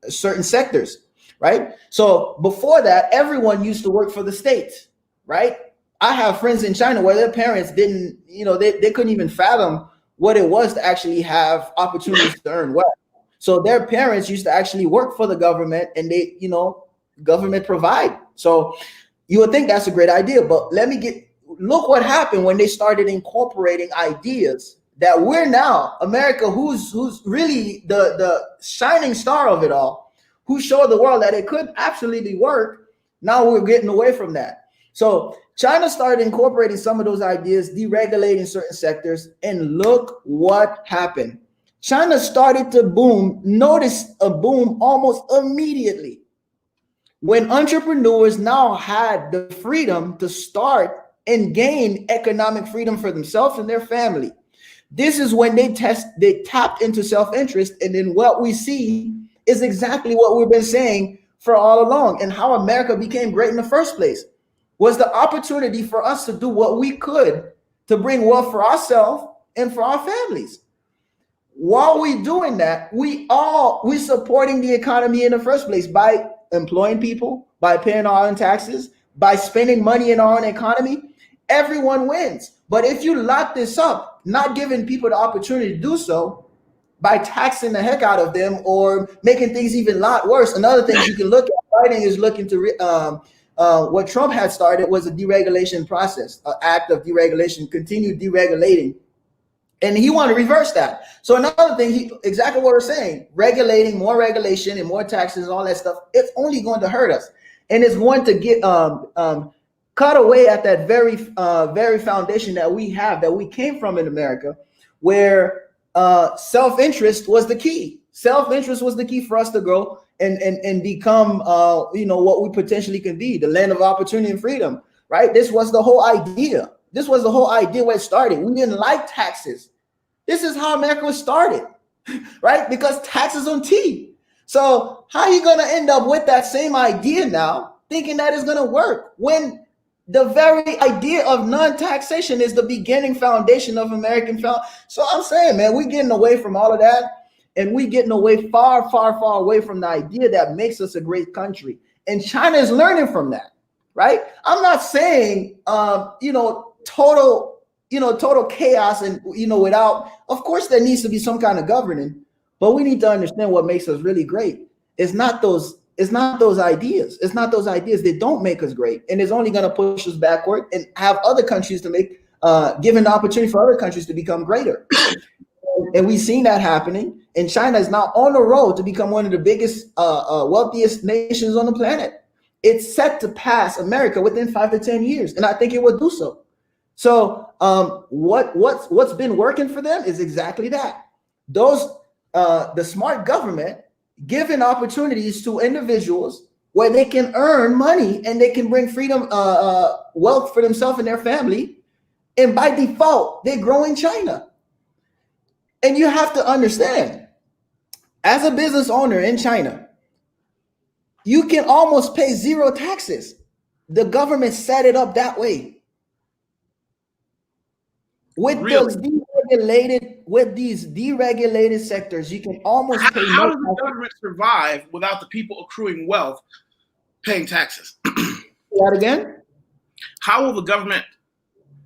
certain sectors, right? So before that, everyone used to work for the state, right? I have friends in China where their parents didn't, they couldn't even fathom what it was to actually have opportunities to earn wealth. So their parents used to actually work for the government, and they, government provide. So you would think that's a great idea, but look what happened when they started incorporating ideas that we're now, America, who's really the shining star of it all, who showed the world that it could absolutely work. Now we're getting away from that. So China started incorporating some of those ideas, deregulating certain sectors, and look what happened. China started to boom, notice a boom almost immediately when entrepreneurs now had the freedom to start and gain economic freedom for themselves and their family. This is when they tapped into self-interest, and then what we see is exactly what we've been saying for all along, and how America became great in the first place was the opportunity for us to do what we could to bring wealth for ourselves and for our families. While we doing that, we supporting the economy in the first place by employing people, by paying our own taxes, by spending money in our own economy. Everyone wins. But if you lock this up, not giving people the opportunity to do so by taxing the heck out of them or making things even a lot worse. Another thing you can look at, Biden is looking to what Trump had started was a deregulation process, an act of deregulation, continued deregulating. And he wanted to reverse that. So another thing, exactly what we're saying, regulating, more regulation and more taxes and all that stuff, it's only going to hurt us. And it's going to get cut away at that very foundation that we have, that we came from in America, where self-interest was the key. Self-interest was the key for us to grow and become, what we potentially can be, the land of opportunity and freedom, right? This was the whole idea. This was the whole idea where it started. We didn't like taxes. This is how America was started, right? Because taxes on tea. So how are you going to end up with that same idea now, thinking that it's going to work, when the very idea of non-taxation is the beginning foundation of American So I'm saying, man, we're getting away from all of that, and we're getting away far, far, far away from the idea that makes us a great country. And China is learning from that, right? I'm not saying, total chaos and, without, of course, there needs to be some kind of governing, but we need to understand what makes us really great. It's not those ideas. It's not those ideas that don't make us great. And it's only going to push us backward and have other countries to give an opportunity for other countries to become greater. And we've seen that happening. And China is now on the road to become one of the biggest, wealthiest nations on the planet. It's set to pass America within 5 to 10 years. And I think it will do so. So what's been working for them is exactly that. The smart government giving opportunities to individuals where they can earn money and they can bring freedom, wealth for themselves and their family. And by default, they grow in China. And you have to understand, as a business owner in China, you can almost pay zero taxes. The government set it up that way. With these deregulated sectors, you can almost pay.
How does the government survive without the people accruing wealth paying taxes?
That again?
How will the government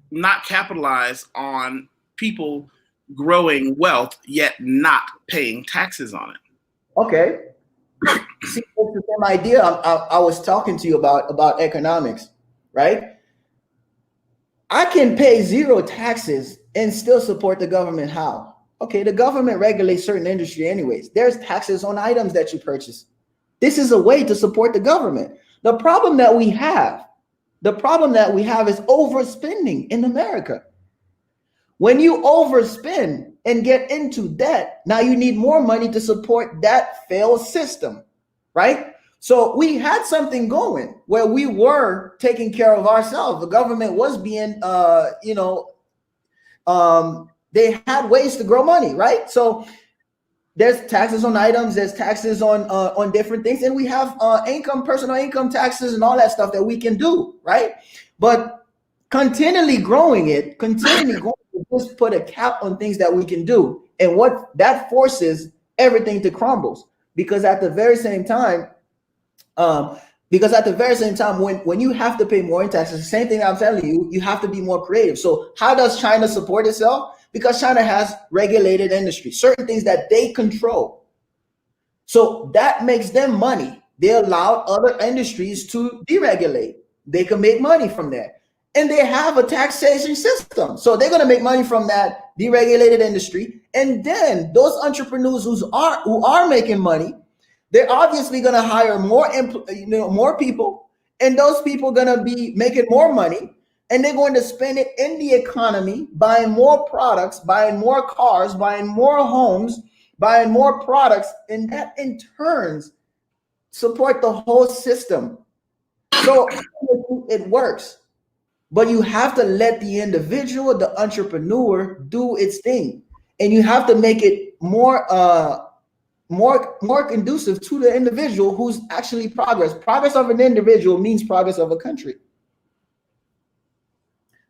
not capitalize on people growing wealth yet not paying taxes on it?
Okay. See, it's the same idea I was talking to you about economics, right? I can pay zero taxes and still support the government. How? Okay, the government regulates certain industry anyways. There's taxes on items that you purchase. This is a way to support the government. The problem that we have is overspending in America. When you overspend and get into debt, now you need more money to support that failed system, right? So we had something going where we were taking care of ourselves. The government was being, they had ways to grow money, right? So there's taxes on items, there's taxes on different things, and we have personal income taxes and all that stuff that we can do, right? But continually growing, just put a cap on things that we can do, and what that forces everything to crumble. Because at the very same time, when you have to pay more in taxes, the same thing I'm telling you, you have to be more creative. So how does China support itself? Because China has regulated industry, certain things that they control. So that makes them money. They allow other industries to deregulate. They can make money from that. And they have a taxation system. So they're going to make money from that deregulated industry. And then those entrepreneurs who are making money, they're obviously going to hire more people, and those people are going to be making more money, and they're going to spend it in the economy, buying more products, buying more cars, buying more homes, buying more products, and that in turns support the whole system. So it works. But you have to let the individual, the entrepreneur, do its thing, and you have to make it more conducive to the individual who's actually progress. Progress of an individual means progress of a country.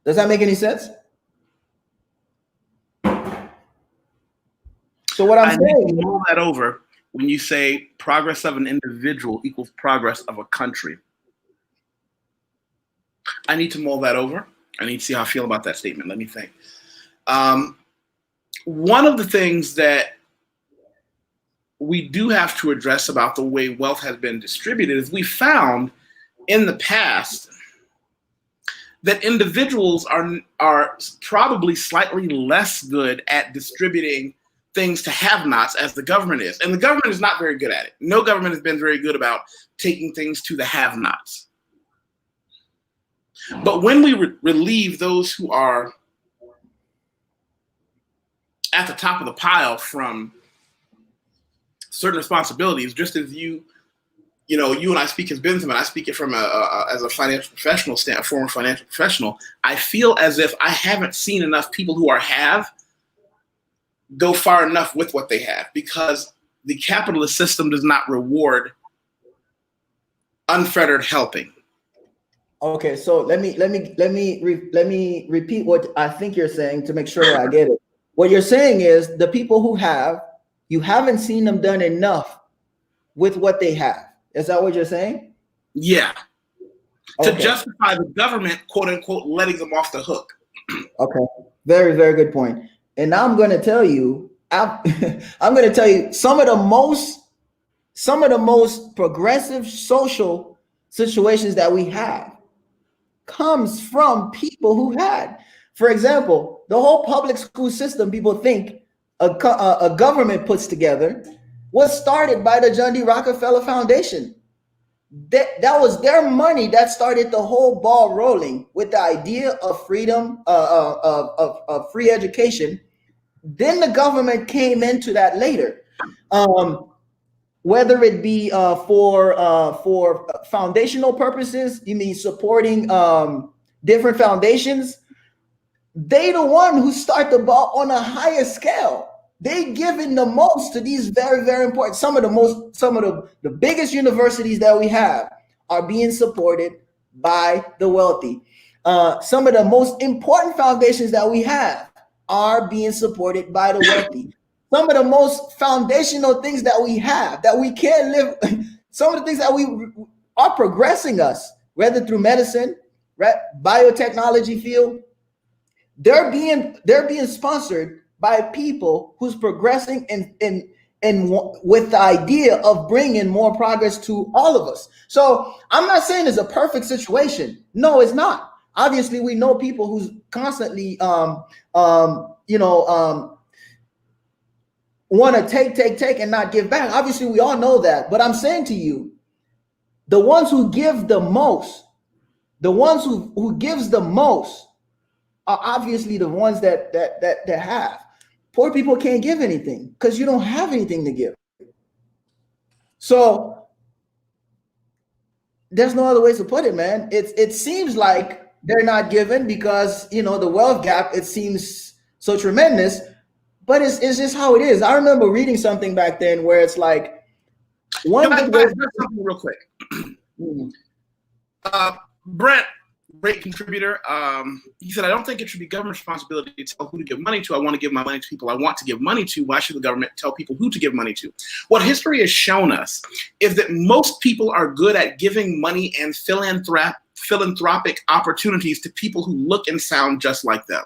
Does that make any sense? So what I'm saying,
need to roll that over when you say progress of an individual equals progress of a country. I need to mull that over. I need to see how I feel about that statement. Let me think. One of the things that we do have to address about the way wealth has been distributed is we found in the past that individuals are probably slightly less good at distributing things to have-nots as the government is. And the government is not very good at it. No government has been very good about taking things to the have-nots. But when we relieve those who are at the top of the pile from certain responsibilities, just as you and I speak as businessmen, I speak it from as a financial professional former financial professional, I feel as if I haven't seen enough people who are have go far enough with what they have, because the capitalist system does not reward unfettered helping.
Okay, so let me repeat what I think you're saying to make sure that I get it. What you're saying is the people who have, you haven't seen them done enough with what they have. Is that what you're saying?
Yeah.
Okay.
To justify the government, quote unquote, letting them off the hook.
Okay. Very, very good point. And now I'm going to tell you, I'm going to tell you some of the most progressive social situations that we have comes from people who had. For example, the whole public school system, people think a government puts together, was started by the John D. Rockefeller Foundation. That was their money that started the whole ball rolling with the idea of freedom, of free education. Then the government came into that later. Whether it be for foundational purposes, you mean supporting different foundations, they the one who start the ball on a higher scale. They giving the most to these very, very important. Some of the biggest universities that we have are being supported by the wealthy. Some of the most important foundations that we have are being supported by the wealthy. Some of the most foundational things that we have that we can't live, some of the things that we are progressing us, whether through medicine, right, biotechnology field, they're being sponsored by people who's progressing and with the idea of bringing more progress to all of us. So I'm not saying it's a perfect situation. No, it's not. Obviously, we know people who's constantly want to take and not give back. Obviously, we all know that. But I'm saying to you, the ones who give the most, the ones who gives the most are obviously the ones that have. Poor people can't give anything because you don't have anything to give. So there's no other way to put it, man. It seems like they're not given because, the wealth gap, it seems so tremendous, but it's just how it is. I remember reading something back then where it's like
something real quick. Brent, great contributor. He said, I don't think it should be government responsibility to tell who to give money to. I want to give my money to people I want to give money to. Why should the government tell people who to give money to? What history has shown us is that most people are good at giving money and philanthropic opportunities to people who look and sound just like them.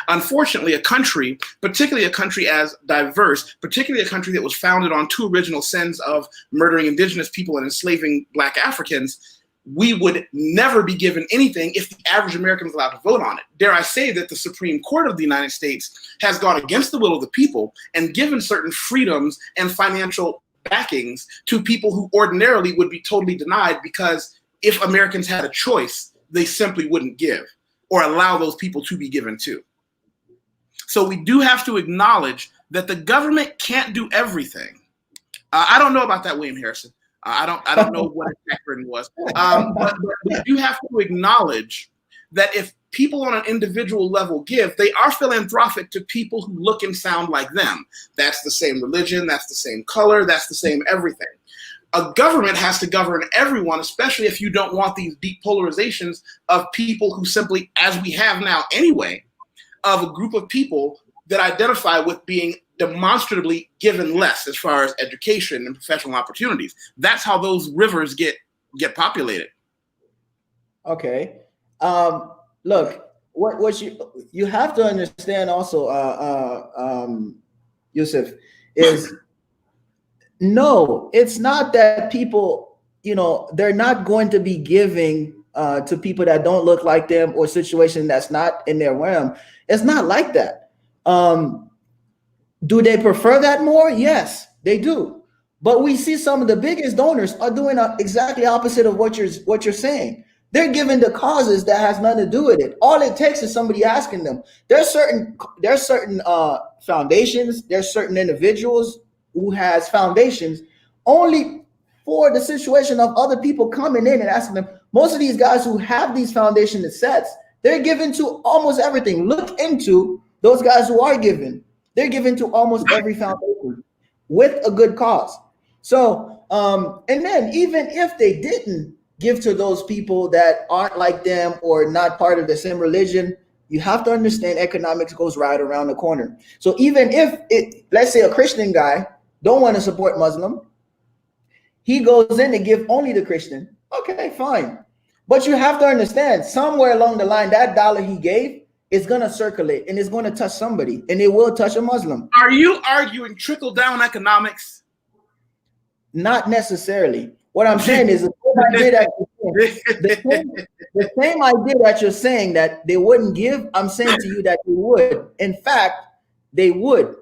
Unfortunately, a country, particularly a country as diverse, particularly a country that was founded on two original sins of murdering indigenous people and enslaving Black Africans, we would never be given anything if the average American was allowed to vote on it. Dare I say that the Supreme Court of the United States has gone against the will of the people and given certain freedoms and financial backings to people who ordinarily would be totally denied, because if Americans had a choice, they simply wouldn't give or allow those people to be given to. So we do have to acknowledge that the government can't do everything. I don't know about that, William Harrison. I don't know what his background was. But we do have to acknowledge that if people on an individual level give, they are philanthropic to people who look and sound like them. That's the same religion, that's the same color, that's the same everything. A government has to govern everyone, especially if you don't want these deep polarizations of people who simply, as we have now anyway, of a group of people that identify with being demonstrably given less as far as education and professional opportunities. That's how those rivers get populated.
Okay. Look, what you have to understand also, Yusef, is no, it's not that people, they're not going to be giving to people that don't look like them or situation that's not in their realm. It's not like that. Do they prefer that more? Yes, they do. But we see some of the biggest donors are doing exactly opposite of what you're saying. They're giving the causes that has nothing to do with it. All it takes is somebody asking them. There's certain foundations, there's certain individuals who has foundations only for the situation of other people coming in and asking them. Most of these guys who have these foundation sets, they're given to almost everything. Look into those guys who are given. They're given to almost every foundation with a good cause. So, and then even if they didn't give to those people that aren't like them or not part of the same religion, you have to understand economics goes right around the corner. So even if let's say a Christian guy don't want to support Muslim, he goes in and give only the Christian. Okay, fine. But you have to understand somewhere along the line, that dollar he gave is going to circulate and it's going to touch somebody, and it will touch a Muslim.
Are you arguing trickle down economics?
Not necessarily. What I'm saying is the same idea that you're saying that they wouldn't give, I'm saying to you that they would. In fact, they would.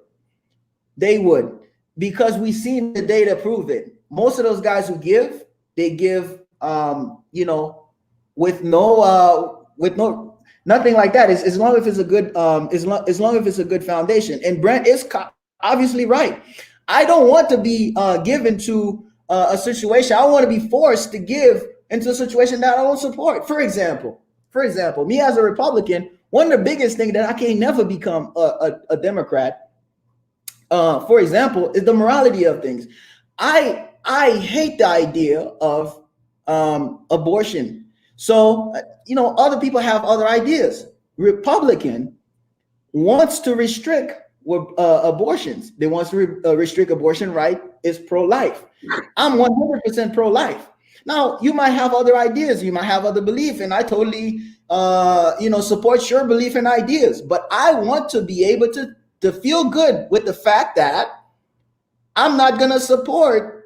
They would. Because we've seen the data prove it. Most of those guys who give, they give with nothing like that. As long as it's a good as long as it's a good foundation. And Brent is obviously right. I don't want to be given to a situation. I don't want to be forced to give into a situation that I don't support. For example, me as a Republican, one of the biggest things that I can never become a Democrat, for example, is the morality of things. I hate the idea of abortion. So, other people have other ideas. Republican wants to restrict abortions. They want to restrict abortion right. Is pro-life. I'm 100% pro-life. Now, you might have other ideas. You might have other belief, and I totally, support your belief and ideas. But I want to be able to feel good with the fact that I'm not going to support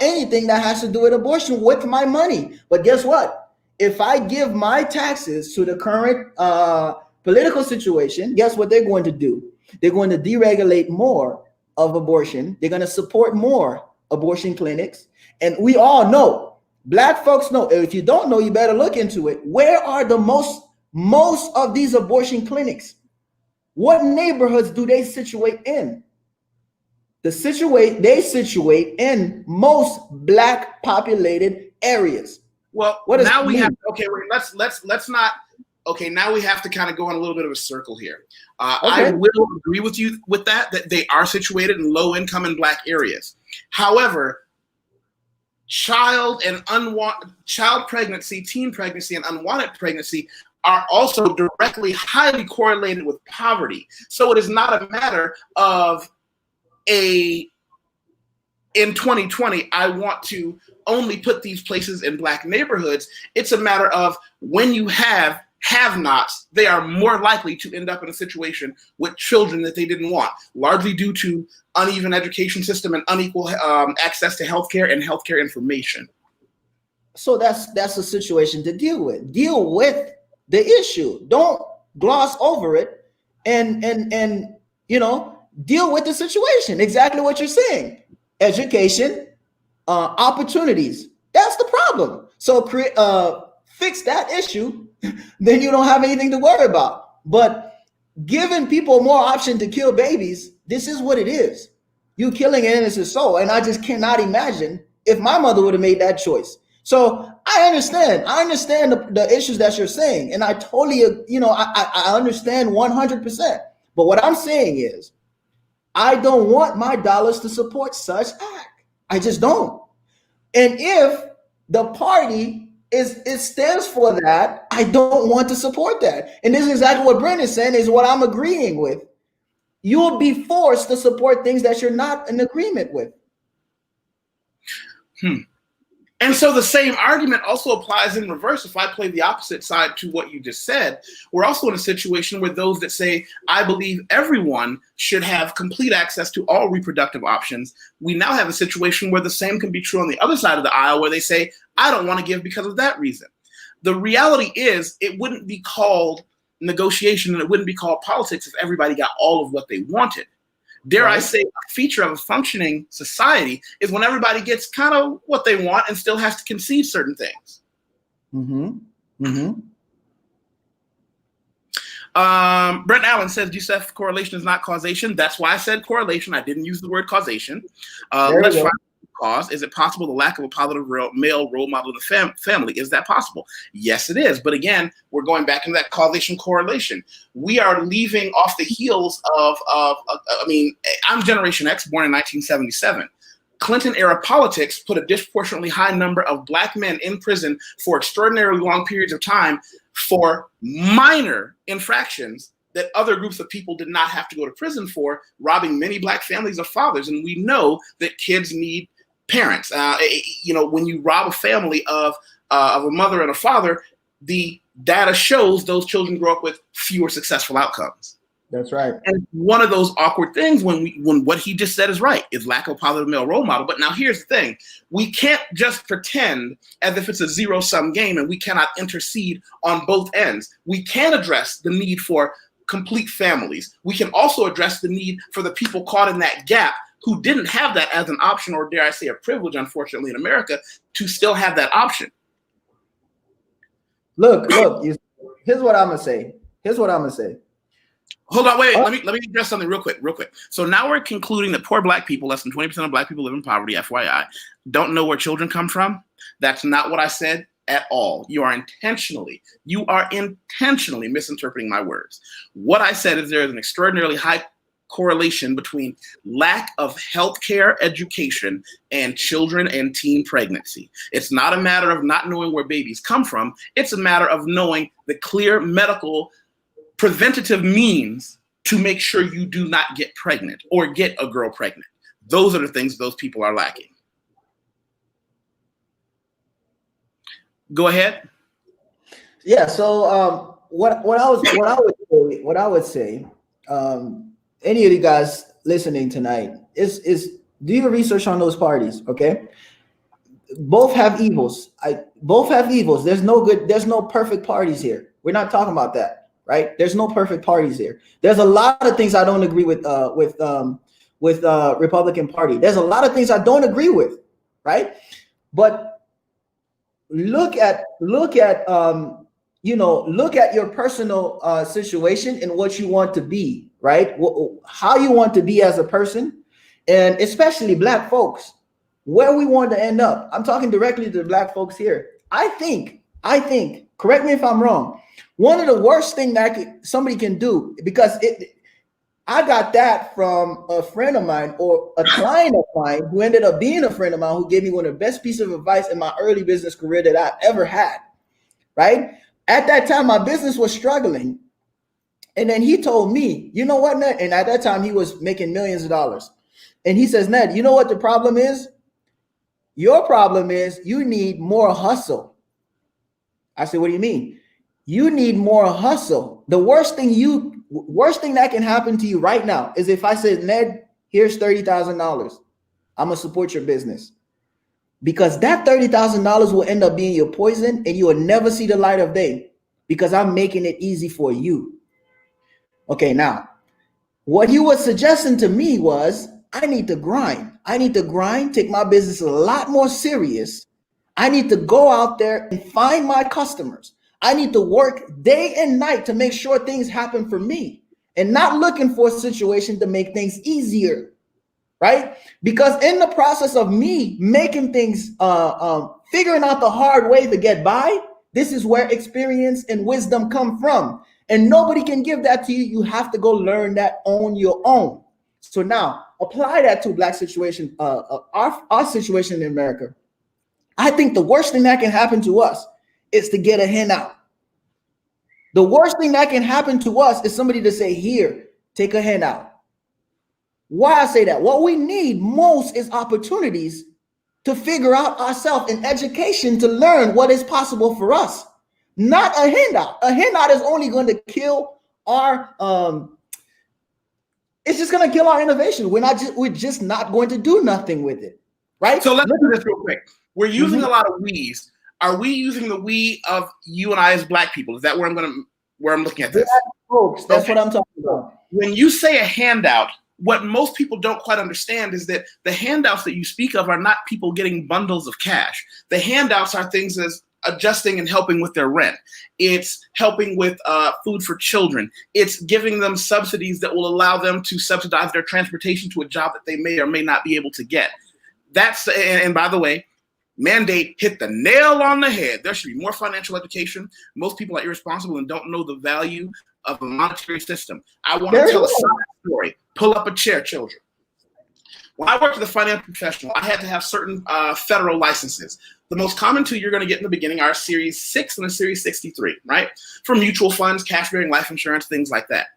anything that has to do with abortion with my money. But guess what? If I give my taxes to the current political situation, guess what they're going to do? They're going to deregulate more of abortion. They're going to support more abortion clinics. And we all know, Black folks know, if you don't know, you better look into it. Where are the most of these abortion clinics? What neighborhoods do they situate in? They situate in most Black populated areas.
Well, now we have, okay, let's not, okay, now we have to kind of go on a little bit of a circle here. Okay. I will agree with you with that they are situated in low income and Black areas. However, child pregnancy, teen pregnancy, and unwanted pregnancy are also directly highly correlated with poverty. So it is not a matter of in 2020, I want to only put these places in Black neighborhoods. It's a matter of when you have-nots, they are more likely to end up in a situation with children that they didn't want, largely due to uneven education system and unequal access to healthcare and healthcare information.
So that's a situation to deal with. Deal with the issue. Don't gloss over it, and deal with the situation. Exactly what you're saying. Education, opportunities. That's the problem. So fix that issue, then you don't have anything to worry about. But giving people more option to kill babies, This is what it is. You killing an innocent soul. And I just cannot imagine if my mother would have made that choice. So I understand. I understand the issues that you're saying. And I totally, I understand 100%. But what I'm saying is, I don't want my dollars to support such act. I just don't. And if the party it stands for that, I don't want to support that. And this is exactly what Brandon's saying, is what I'm agreeing with. You'll be forced to support things that you're not in agreement with.
And so the same argument also applies in reverse. If I play the opposite side to what you just said, we're also in a situation where those that say, I believe everyone should have complete access to all reproductive options, we now have a situation where the same can be true on the other side of the aisle, where they say, I don't want to give because of that reason. The reality is, it wouldn't be called negotiation and it wouldn't be called politics if everybody got all of what they wanted. Dare I say, a feature of a functioning society is when everybody gets kind of what they want and still has to concede certain things. Brent Allen says, Yusef, correlation is not causation. That's why I said correlation. I didn't use the word causation. Let's try cause. Is it possible the lack of a positive male role model in the family? Is that possible? Yes, it is. But again, we're going back into that causation correlation. We are leaving off the heels of I mean, I'm Generation X, born in 1977. Clinton era politics put a disproportionately high number of Black men in prison for extraordinarily long periods of time for minor infractions that other groups of people did not have to go to prison for, robbing many Black families of fathers. And we know that kids need parents. When you rob a family of a mother and a father, the data shows those children grow up with fewer successful outcomes.
That's right.
And one of those awkward things when what he just said is right, is lack of a positive male role model. But now here's the thing. We can't just pretend as if it's a zero-sum game and we cannot intercede on both ends. We can address the need for complete families. We can also address the need for the people caught in that gap who didn't have that as an option, or dare I say a privilege, unfortunately, in America, to still have that option.
Look, here's what I'm going to say.
Hold on, wait. Let me address something real quick. So now we're concluding that poor Black people, less than 20% of Black people live in poverty, FYI, don't know where children come from. That's not what I said at all. You are intentionally misinterpreting my words. What I said is there is an extraordinarily high correlation between lack of healthcare education and children and teen pregnancy. It's not a matter of not knowing where babies come from. It's a matter of knowing the clear medical preventative means to make sure you do not get pregnant or get a girl pregnant. Those are the things those people are lacking. Go ahead.
Yeah. So what I would say, any of you guys listening tonight is do your research on those parties. Okay. Both have evils. Both have evils. There's no perfect parties here. We're not talking about that. Right? There's no perfect parties here. There's a lot of things I don't agree with Republican Party. There's a lot of things I don't agree with, right? But look at your personal situation and what you want to be, right? How you want to be as a person, and especially Black folks, where we want to end up. I'm talking directly to the Black folks here. I think, correct me if I'm wrong, one of the worst things that somebody can do, because I got that from a friend of mine or a client of mine who ended up being a friend of mine, who gave me one of the best pieces of advice in my early business career that I've ever had, right? At that time, my business was struggling. And then he told me, you know what, Ned? And at that time, he was making millions of dollars. And he says, Ned, you know what the problem is? Your problem is you need more hustle. I said, what do you mean? You need more hustle. The worst thing that can happen to you right now is if I said, Ned, here's $30,000. I'm going to support your business. Because that $30,000 will end up being your poison and you will never see the light of day because I'm making it easy for you. Okay, now, what he was suggesting to me was I need to grind. Take my business a lot more serious. I need to go out there and find my customers. I need to work day and night to make sure things happen for me. and not looking for a situation to make things easier, right? Because in the process of me making things, figuring out the hard way to get by, this is where experience and wisdom come from. And nobody can give that to you. You have to go learn that on your own. So now apply that to Black situation, our situation in America. I think the worst thing that can happen to us is to get a handout. The worst thing that can happen to us is somebody to say, here, take a handout. Why I say that? What we need most is opportunities to figure out ourselves in education to learn what is possible for us, not a handout. A handout is only going to kill our, it's just going to kill our innovation. We're just not going to do nothing with it, right?
So let's do this real quick. We're using a lot of we's. Are we using the we of you and I as Black people? Is that where I'm looking at this?
Yeah, folks, that's what I'm talking about.
When you say a handout, what most people don't quite understand is that the handouts that you speak of are not people getting bundles of cash. The handouts are things as adjusting and helping with their rent. It's helping with food for children. It's giving them subsidies that will allow them to subsidize their transportation to a job that they may or may not be able to get. And by the way, Mandate hit the nail on the head. There should be more financial education. Most people are irresponsible and don't know the value of a monetary system. I want to tell a side story. Pull up a chair, children. When I worked as a financial professional, I had to have certain federal licenses. The most common two you're going to get in the beginning are Series 6 and a Series 63, right? For mutual funds, cash-bearing life insurance, things like that.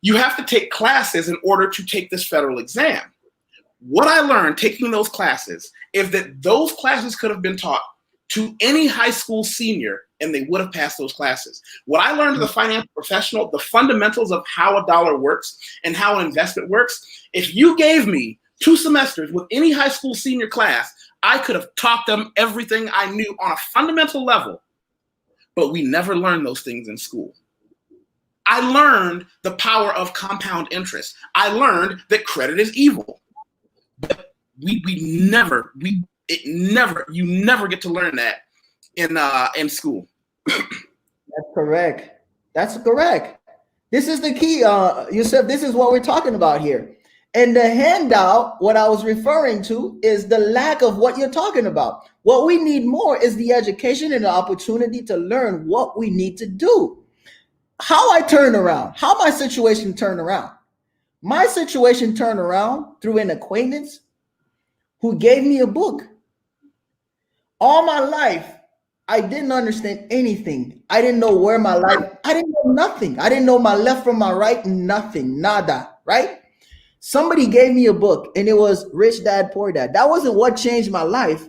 You have to take classes in order to take this federal exam. What I learned taking those classes is that those classes could have been taught to any high school senior and they would have passed those classes. What I learned as a financial professional, the fundamentals of how a dollar works and how an investment works, if you gave me 2 semesters with any high school senior class, I could have taught them everything I knew on a fundamental level, but we never learned those things in school. I learned the power of compound interest. I learned that credit is evil. But you never get to learn that in school.
That's correct. That's correct. This is the key, Yusef. This is what we're talking about here. And the handout, what I was referring to, is the lack of what you're talking about. What we need more is the education and the opportunity to learn what we need to do. How I turn around, how my situation turned around. My situation turned around through an acquaintance who gave me a book. All my life, I didn't understand anything. I didn't know where my life, I didn't know nothing. I didn't know my left from my right, nothing, nada, right? Somebody gave me a book and it was Rich Dad, Poor Dad. That wasn't what changed my life.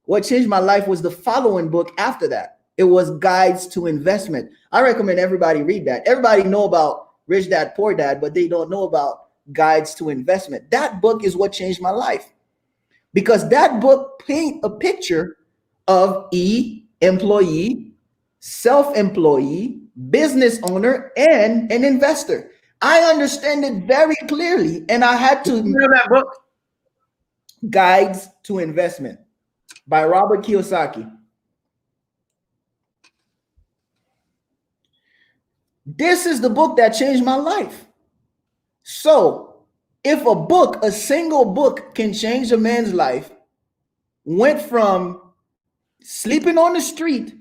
What changed my life was the following book after that. It was Guides to Investment. I recommend everybody read that. Everybody know about Rich Dad, Poor Dad, but they don't know about Guides to Investment. That book is what changed my life, because that book paint a picture of employee, self-employee, business owner, and an investor. I understand it very clearly, and I had to
know that book.
Guides to Investment by Robert Kiyosaki. This is the book that changed my life. So if a book, a single book, can change a man's life, went from sleeping on the street,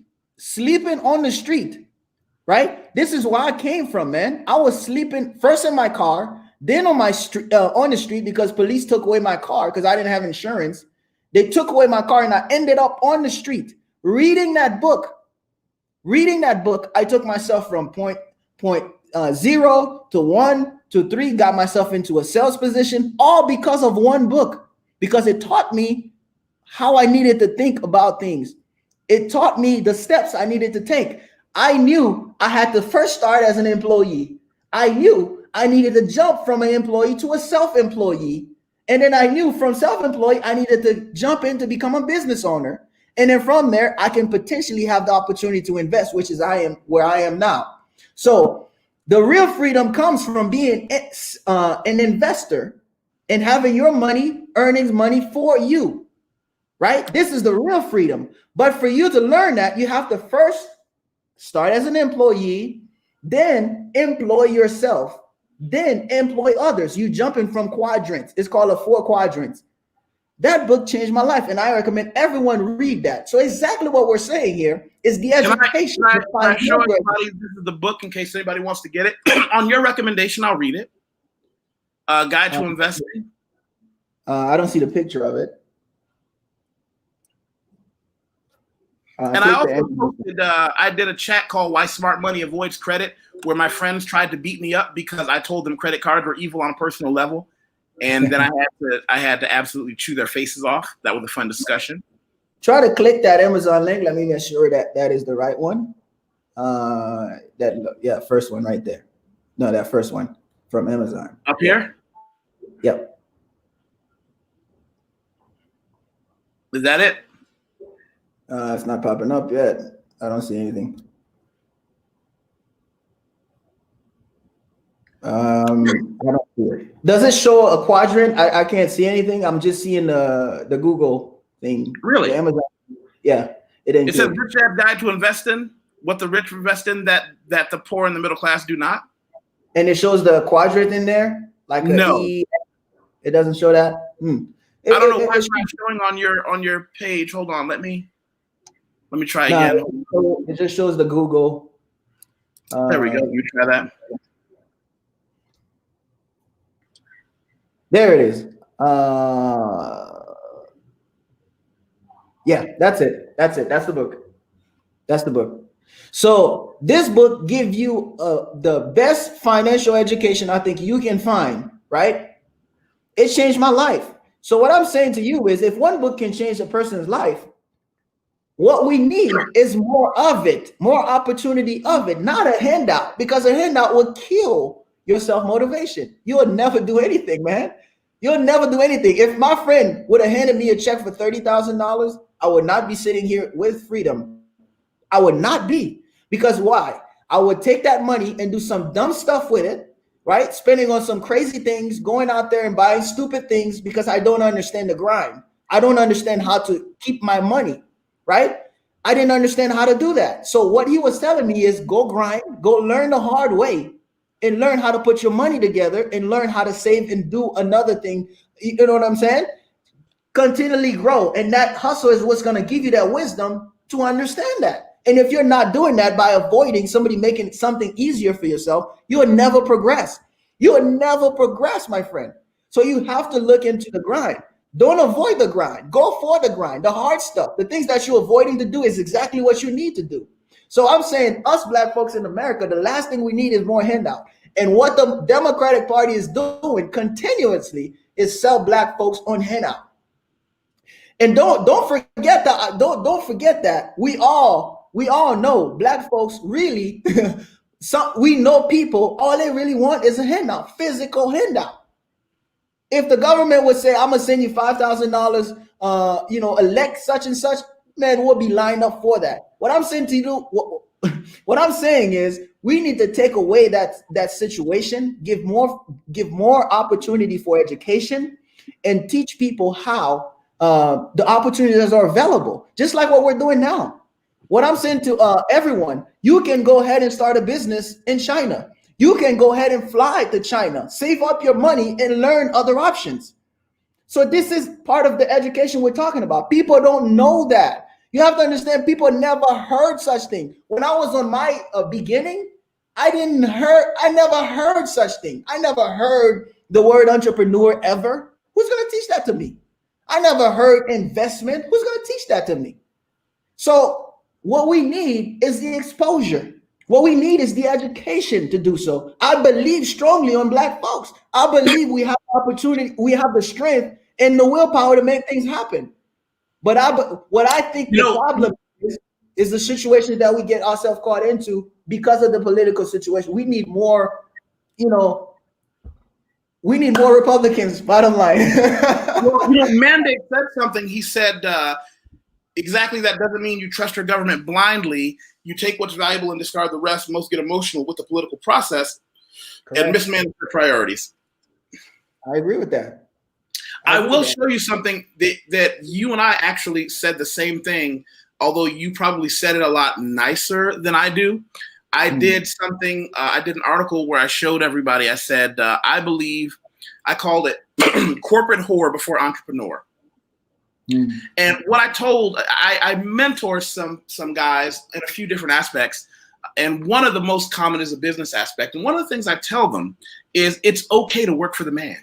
right? This is where I came from, man. I was sleeping first in my car, then on my street, on the street, because police took away my car because I didn't have insurance. They took away my car and I ended up on the street reading that book. I took myself from point 0 to 1 to 3, got myself into a sales position, all because of one book, because it taught me how I needed to think about things. It taught me the steps I needed to take. I knew I had to first start as an employee. I knew I needed to jump from an employee to a self-employee. And then I knew from self-employed, I needed to jump in to become a business owner. And then from there, I can potentially have the opportunity to invest, which is where I am now. So the real freedom comes from being an investor and having your money, earnings money for you, right? This is the real freedom. But for you to learn that, you have to first start as an employee, then employ yourself, then employ others. You jumping from quadrants. It's called a 4 quadrants. That book changed my life, and I recommend everyone read that. So exactly what we're saying here is the education.
Can I show everybody this is the book in case anybody wants to get it? On your recommendation, I'll read it. Guide to Investing.
I don't see the picture of it.
And I also posted, I did a chat called Why Smart Money Avoids Credit, where my friends tried to beat me up because I told them credit cards were evil on a personal level. And then I had to absolutely chew their faces off. That was a fun discussion.
Try to click that Amazon link. Let me make sure that that is the right one. First one right there. No, that first one from Amazon.
Up here?
Yep.
Is that it?
It's not popping up yet. I don't see anything. I don't see it. Does it show a quadrant? I can't see anything. I'm just seeing the Google thing.
Really?
The Amazon. Yeah. It
says Rich Dad Guide to Invest in, what the rich invest in that the poor and the middle class do not. And
it shows the quadrant in there? Like
no.
It doesn't show that?
I don't know why it's not showing on your page. Hold on, let me try again.
It just shows the Google.
There we go. You try that.
There it is. Yeah, that's it. That's the book. That's the book. So this book gives you the best financial education I think you can find, right? It changed my life. So what I'm saying to you is if one book can change a person's life, what we need is more of it, more opportunity of it, not a handout, because a handout will kill your self-motivation. You'll never do anything, man. You'll never do anything. If my friend would have handed me a check for $30,000, I would not be sitting here with freedom. I would not be. Because why? I would take that money and do some dumb stuff with it, right? Spending on some crazy things, going out there and buying stupid things because I don't understand the grind. I don't understand how to keep my money, right? I didn't understand how to do that. So what he was telling me is go grind, go learn the hard way and learn how to put your money together and learn how to save and do another thing. You know what I'm saying? Continually grow. And that hustle is what's going to give you that wisdom to understand that. And if you're not doing that by avoiding somebody making something easier for yourself, you will never progress. You will never progress, my friend. So you have to look into the grind. Don't avoid the grind. Go for the grind, the hard stuff. The things that you're avoiding to do is exactly what you need to do. So I'm saying us black folks in America, the last thing we need is more handout. And what the Democratic Party is doing continuously is sell black folks on handout. And don't forget that. Don't forget that we all know black folks really. We know people. All they really want is a handout, physical handout. If the government would say, "I'm gonna send you $5,000," elect such and such, man, we'll be lined up for that. What I'm saying to you, what I'm saying is, we need to take away that situation, give more opportunity for education, and teach people how the opportunities are available, just like what we're doing now. What I'm saying to everyone, you can go ahead and start a business in China. You can go ahead and fly to China, save up your money and learn other options. So this is part of the education we're talking about. People don't know that. You have to understand, people never heard such thing. When I was on my beginning, I never heard such thing. I never heard the word entrepreneur ever. Who's going to teach that to me? I never heard investment. Who's going to teach that to me? So what we need is the exposure. What we need is the education to do so. I believe strongly on black folks. I believe we have opportunity, we have the strength and the willpower to make things happen. But what I think the problem is the situation that we get ourselves caught into because of the political situation. We need more, we need more Republicans, bottom line.
Mandate said something. He said, exactly, that doesn't mean you trust your government blindly. You take what's valuable and discard the rest. Most get emotional with the political process. Correct. And mismanage their priorities.
I agree with that.
I will show you something that you and I actually said the same thing, although you probably said it a lot nicer than I do. I did something, I did an article where I showed everybody, I said, I believe, I called it corporate whore before entrepreneur. And what I told, I mentor some guys in a few different aspects. And one of the most common is a business aspect. And one of the things I tell them is it's okay to work for the man.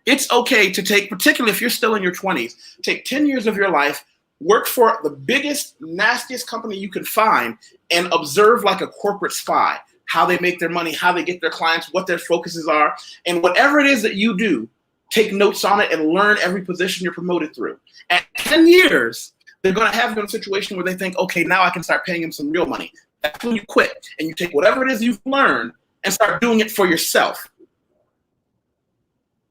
It's okay to take, particularly if you're still in your 20s, take 10 years of your life, work for the biggest, nastiest company you can find, and observe like a corporate spy, how they make their money, how they get their clients, what their focuses are. And whatever it is that you do, take notes on it and learn every position you're promoted through. At 10 years, they're going to have you in a situation where they think, okay, now I can start paying them some real money. That's when you quit and you take whatever it is you've learned and start doing it for yourself.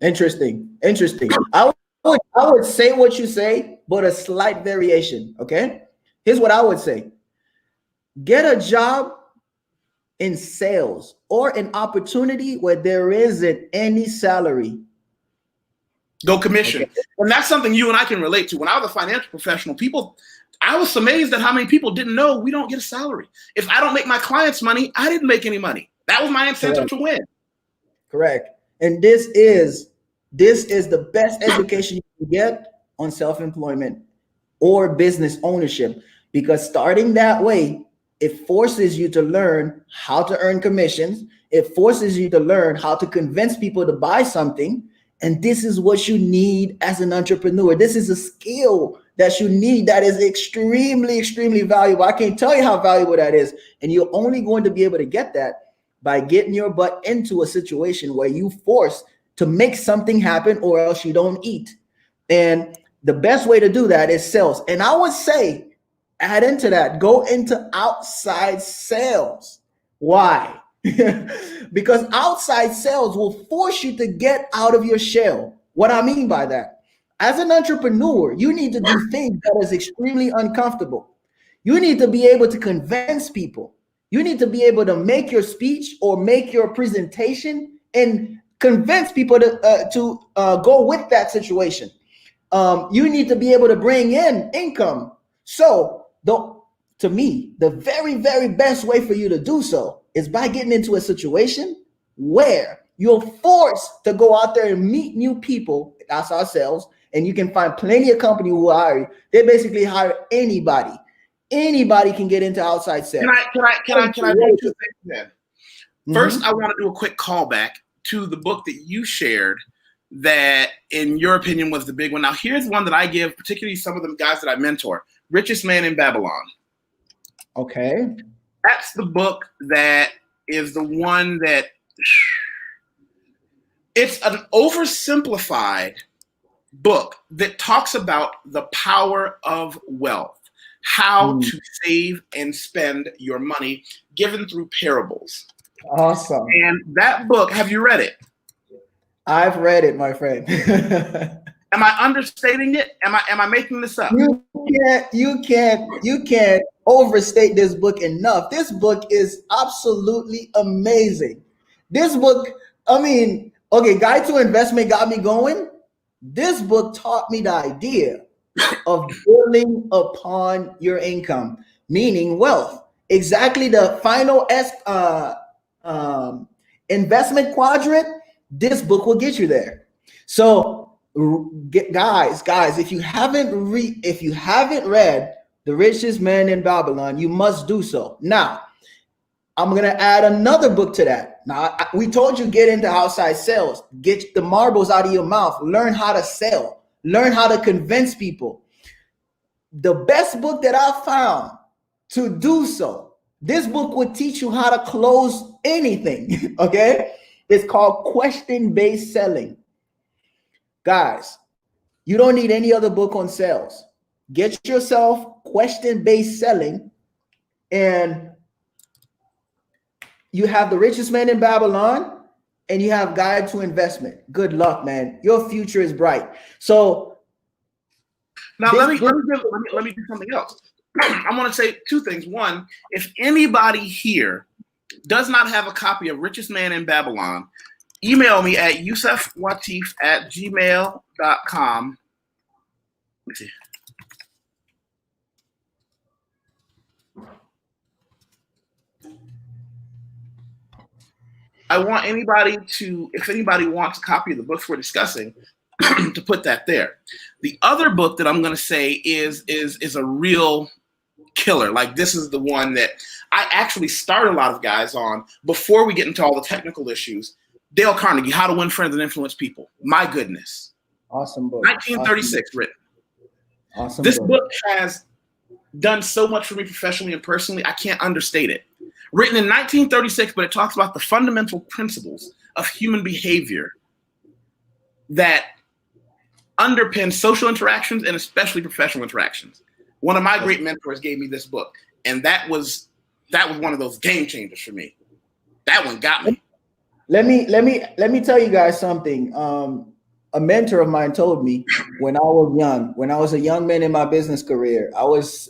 Interesting. I would say what you say, but a slight variation. Okay. Here's what I would say. Get a job in sales or an opportunity where there isn't any salary.
Go commission. Okay. And that's something you and I can relate to. When I was a financial professional, I was amazed at how many people didn't know we don't get a salary. If I don't make my clients money, I didn't make any money. That was my incentive to win.
Correct. And this is the best education you can get on self-employment or business ownership, because starting that way, it forces you to learn how to earn commissions. It forces you to learn how to convince people to buy something. And this is what you need as an entrepreneur. This is a skill that you need that is extremely, extremely valuable. I can't tell you how valuable that is. And you're only going to be able to get that by getting your butt into a situation where you force to make something happen or else you don't eat. And the best way to do that is sales. And I would say, add into that, go into outside sales. Why? Because outside sales will force you to get out of your shell. What I mean by that, as an entrepreneur, you need to do things that is extremely uncomfortable. You need to be able to convince people. You need to be able to make your speech or make your presentation and convince people to go with that situation. You need to be able to bring in income. So to me, the very, very best way for you to do so is by getting into a situation where you're forced to go out there and meet new people. That's ourselves. And you can find plenty of companies who hire you. They basically hire anybody. Anybody can get into outside sales.
Can I do two things then? First, I want to do a quick callback to the book that you shared that, in your opinion, was the big one. Now, here's one that I give, particularly some of the guys that I mentor. Richest Man in Babylon.
Okay.
That's the book that is the one that it's an oversimplified book that talks about the power of wealth, how to save and spend your money given through parables.
Awesome.
And that book, have you read it?
I've read it, my friend.
Am I understating it? Am I making this up?
You can't overstate this book enough. This book is absolutely amazing. This book, I mean, okay, Guide to Investment got me going. This book taught me the idea of building upon your income, meaning wealth. Exactly the final investment quadrant. This book will get you there. So guys, if you haven't read The Richest Man in Babylon, you must do so. Now, I'm going to add another book to that. Now, we told you get into outside sales, get the marbles out of your mouth, learn how to sell, learn how to convince people. The best book that I found to do so, this book would teach you how to close anything, okay? It's called Question-Based Selling. Guys, you don't need any other book on sales. Get yourself Question-Based Selling, and you have The Richest Man in Babylon, and you have Guide to Investment. Good luck, man. Your future is bright. So
now let me do something else. I want to say two things. One, if anybody here does not have a copy of Richest Man in Babylon, email me at YusefWateef@gmail.com. Let me see. I want anybody to, if anybody wants a copy of the books we're discussing, to put that there. The other book that I'm going to say is a real killer. Like, this is the one that I actually start a lot of guys on before we get into all the technical issues. Dale Carnegie, How to Win Friends and Influence People. My goodness.
Awesome book.
1936 written.
Awesome
This
book.
book has done so much for me professionally and personally, I can't understate it. Written in 1936, but it talks about the fundamental principles of human behavior that underpin social interactions and especially professional interactions. One of my great mentors gave me this book, and that was one of those game changers for me. That one got me.
Let me tell you guys something. A mentor of mine told me when I was a young man in my business career, I was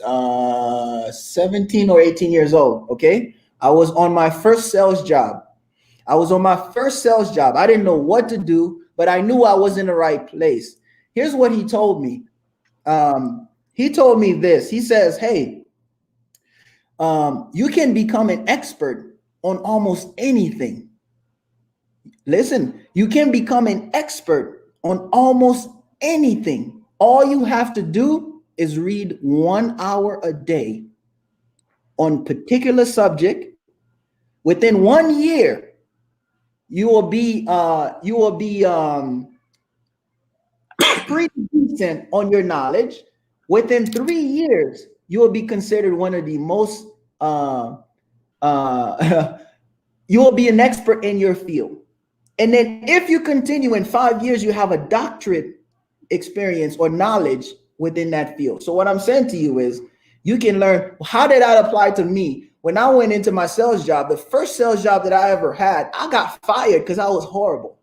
17 or 18 years old. Okay. I was on my first sales job. I didn't know what to do, but I knew I was in the right place. Here's what he told me. He told me this. He says, hey, you can become an expert on almost anything. Listen, you can become an expert on almost anything. All you have to do is read 1 hour a day on particular subject. Within 1 year, you will be pretty decent on your knowledge. Within 3 years, you will be considered one of the most you will be an expert in your field. And then if you continue in 5 years, you have a doctorate experience or knowledge within that field. So what I'm saying to you is you can learn, how did that apply to me? When I went into my sales job, the first sales job that I ever had, I got fired because I was horrible.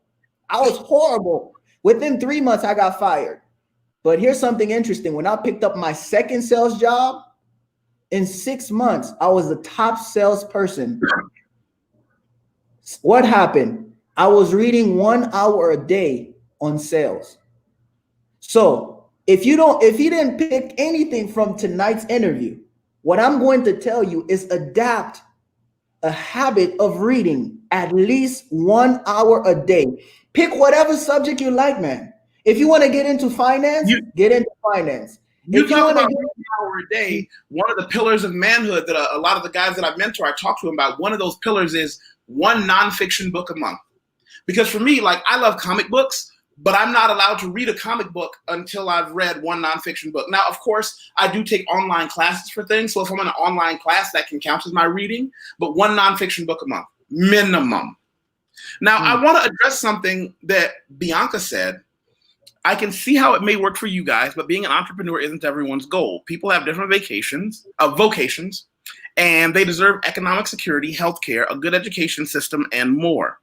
Within 3 months, I got fired. But here's something interesting. When I picked up my second sales job, in 6 months, I was the top salesperson. What happened? I was reading 1 hour a day on sales. So if you didn't pick anything from tonight's interview, what I'm going to tell you is adapt a habit of reading at least 1 hour a day. Pick whatever subject you like, man. If you want to get into finance, get into finance.
You talk about 1 hour a day. One of the pillars of manhood that a lot of the guys that I mentor, I talk to them about, one of those pillars is one nonfiction book a month. Because for me, like, I love comic books, but I'm not allowed to read a comic book until I've read one nonfiction book. Now, of course, I do take online classes for things. So if I'm in an online class, that can count as my reading, but one nonfiction book a month, minimum. Now, I want to address something that Bianca said. I can see how it may work for you guys, but being an entrepreneur isn't everyone's goal. People have different vocations, and they deserve economic security, healthcare, a good education system, and more.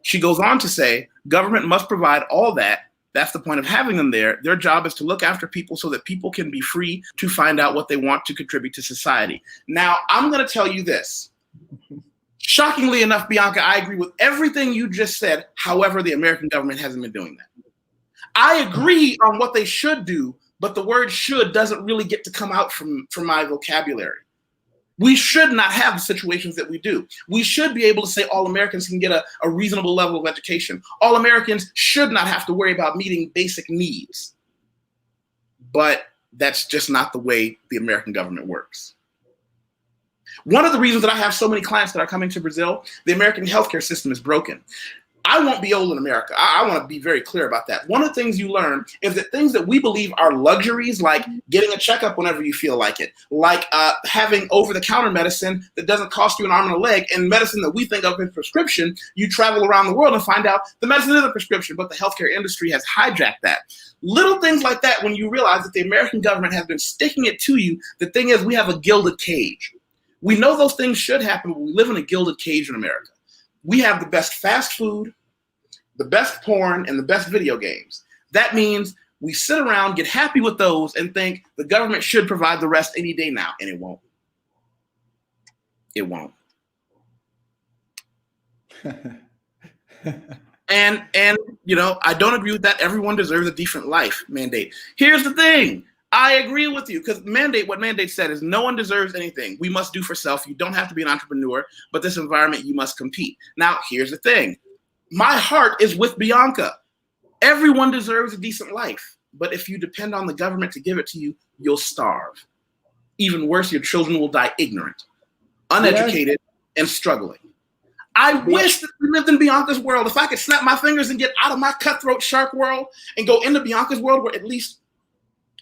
She goes on to say, government must provide all that. That's the point of having them there. Their job is to look after people so that people can be free to find out what they want to contribute to society. Now, I'm going to tell you this. Shockingly enough, Bianca, I agree with everything you just said. However, the American government hasn't been doing that. I agree on what they should do, but the word should doesn't really get to come out from my vocabulary. We should not have the situations that we do. We should be able to say all Americans can get a reasonable level of education. All Americans should not have to worry about meeting basic needs. But that's just not the way the American government works. One of the reasons that I have so many clients that are coming to Brazil, the American healthcare system is broken. I won't be old in America. I want to be very clear about that. One of the things you learn is that things that we believe are luxuries, like getting a checkup whenever you feel like it, like having over-the-counter medicine that doesn't cost you an arm and a leg, and medicine that we think of as prescription, you travel around the world and find out the medicine isn't prescription, but the healthcare industry has hijacked that. Little things like that, when you realize that the American government has been sticking it to you, the thing is we have a gilded cage. We know those things should happen, but we live in a gilded cage in America. We have the best fast food, the best porn, and the best video games. That means we sit around, get happy with those, and think the government should provide the rest any day now, and it won't. It won't. And you know, I don't agree with that everyone deserves a decent life mandate. Here's the thing. I agree with you, because what mandate said is no one deserves anything. We must do for self. You don't have to be an entrepreneur, but this environment, you must compete. Now, here's the thing. My heart is with Bianca. Everyone deserves a decent life, but if you depend on the government to give it to you, you'll starve. Even worse, your children will die ignorant, uneducated, and struggling. I wish that we lived in Bianca's world. If I could snap my fingers and get out of my cutthroat shark world and go into Bianca's world, where at least,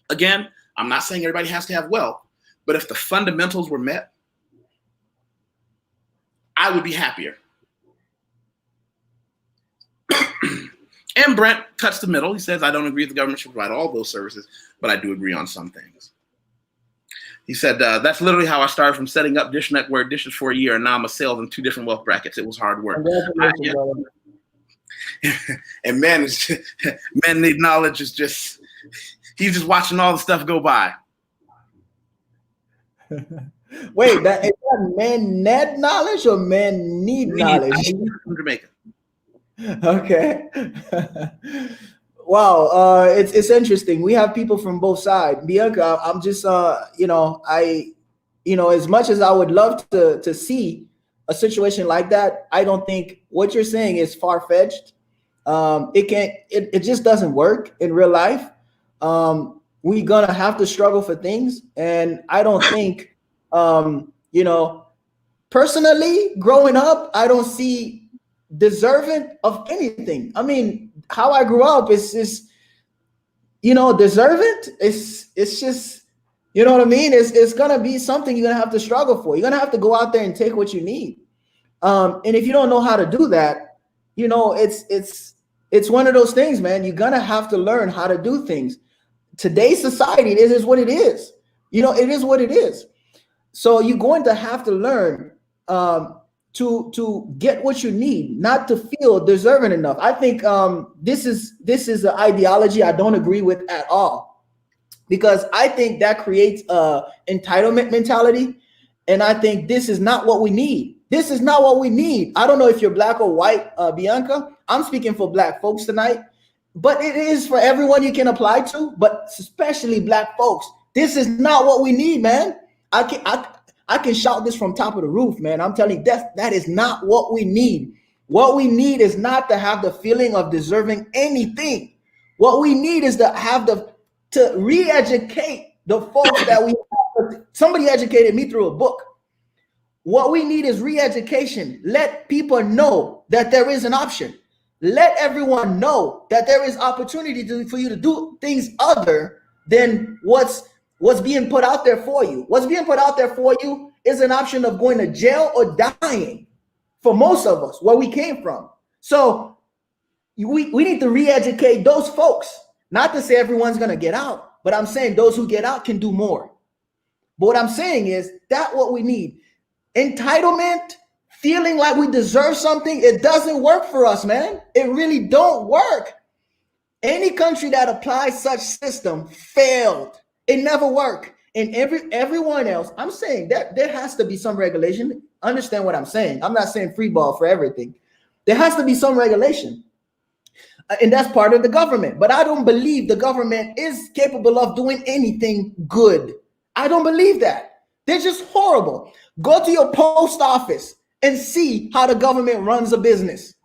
again, I'm not saying everybody has to have wealth, but if the fundamentals were met, I would be happier. And Brent cuts the middle. He says, I don't agree the government should provide all those services, but I do agree on some things. He said, that's literally how I started, from setting up Dish Network dishes for a year, and now I'm a sales in 2 different wealth brackets. It was hard work. And man need knowledge is just, he's just watching all the stuff go by.
Wait, is that man need knowledge or man need knowledge?
From Jamaica.
Okay. Wow, it's interesting. We have people from both sides. Bianca, I'm just as much as I would love to see a situation like that, I don't think what you're saying is far-fetched. It just doesn't work in real life. We're gonna have to struggle for things, and I don't think personally growing up, I don't see deserving of anything. I mean, how I grew up is deserving. It's just, you know what I mean? It's gonna be something you're gonna have to struggle for. You're gonna have to go out there and take what you need. And if you don't know how to do that, it's one of those things, man. You're gonna have to learn how to do things. Today's society, this is what it is. It is what it is. So you're going to have to learn to get what you need, not to feel deserving enough. I think this is an ideology I don't agree with at all, because I think that creates a entitlement mentality, and I think this is not what we need. This is not what we need. I don't know if you're black or white, Bianca. I'm speaking for black folks tonight, but it is for everyone you can apply to, but especially black folks. This is not what we need, man. I can shout this from top of the roof, man. I'm telling you, that is not what we need. What we need is not to have the feeling of deserving anything. What we need is to re-educate the folks that we have. Somebody educated me through a book. What we need is re-education. Let people know that there is an option. Let everyone know that there is opportunity for you to do things other than what's being put out there for you. What's being put out there for you is an option of going to jail or dying for most of us, where we came from. So we need to re-educate those folks. Not to say everyone's going to get out, but I'm saying those who get out can do more. But what I'm saying is that what we need. Entitlement, feeling like we deserve something, it doesn't work for us, man. It really don't work. Any country that applies such system failed. It never worked. And everyone else, I'm saying that there has to be some regulation. Understand what I'm saying? I'm not saying free ball for everything. There has to be some regulation. And that's part of the government. But I don't believe the government is capable of doing anything good. I don't believe that. They're just horrible. Go to your post office and see how the government runs a business.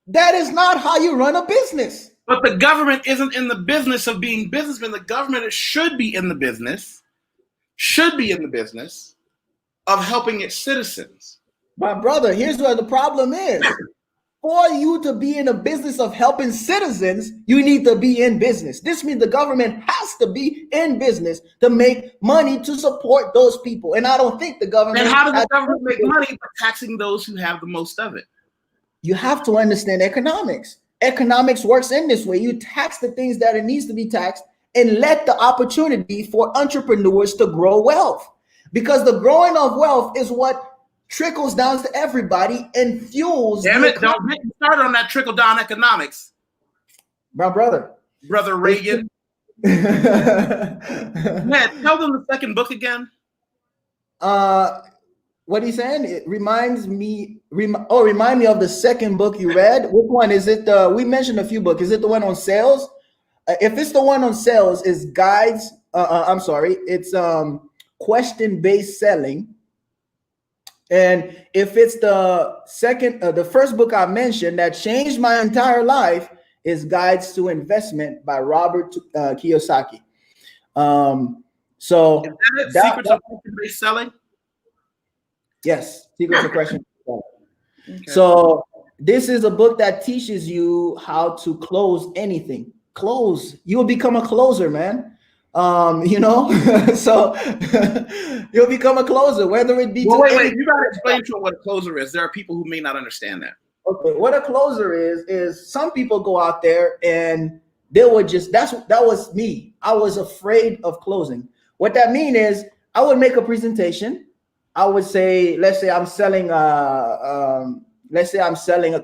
That is not how you run a business.
But the government isn't in the business of being businessmen. The government should be in the business of helping its citizens.
My brother, here's where the problem is. For you to be in the business of helping citizens, you need to be in business. This means the government has to be in business to make money to support those people. And I don't think the government...
And how does the government make money? By taxing those who have the most of it.
You have to understand economics. Economics works in this way. You tax the things that it needs to be taxed and let the opportunity for entrepreneurs to grow wealth. Because the growing of wealth is what trickles down to everybody and fuels.
Damn it, don't get me started on that trickle down economics.
My brother.
Brother Reagan. Man, tell them the second book again.
What he's saying, it reminds me, remind me of the second book you read. Which one is it? We mentioned a few books. Is it the one on sales? if it's the one on sales, is guides. I'm sorry, it's question-based selling. And if it's the first book I mentioned that changed my entire life, is Guides to Investment by Robert Kiyosaki. So
is that it? Secrets of question-based selling?
Yes, Secrets of Question.
Okay.
So this is a book that teaches you how to close anything. Close. You will become a closer, man. You know, so you'll become a closer, whether it be.
Well, wait. You gotta explain to them what a closer is. There are people who may not understand that.
Okay, what a closer is some people go out there and they would just that was me. I was afraid of closing. What that mean is I would make a presentation. I would say, let's say I'm selling a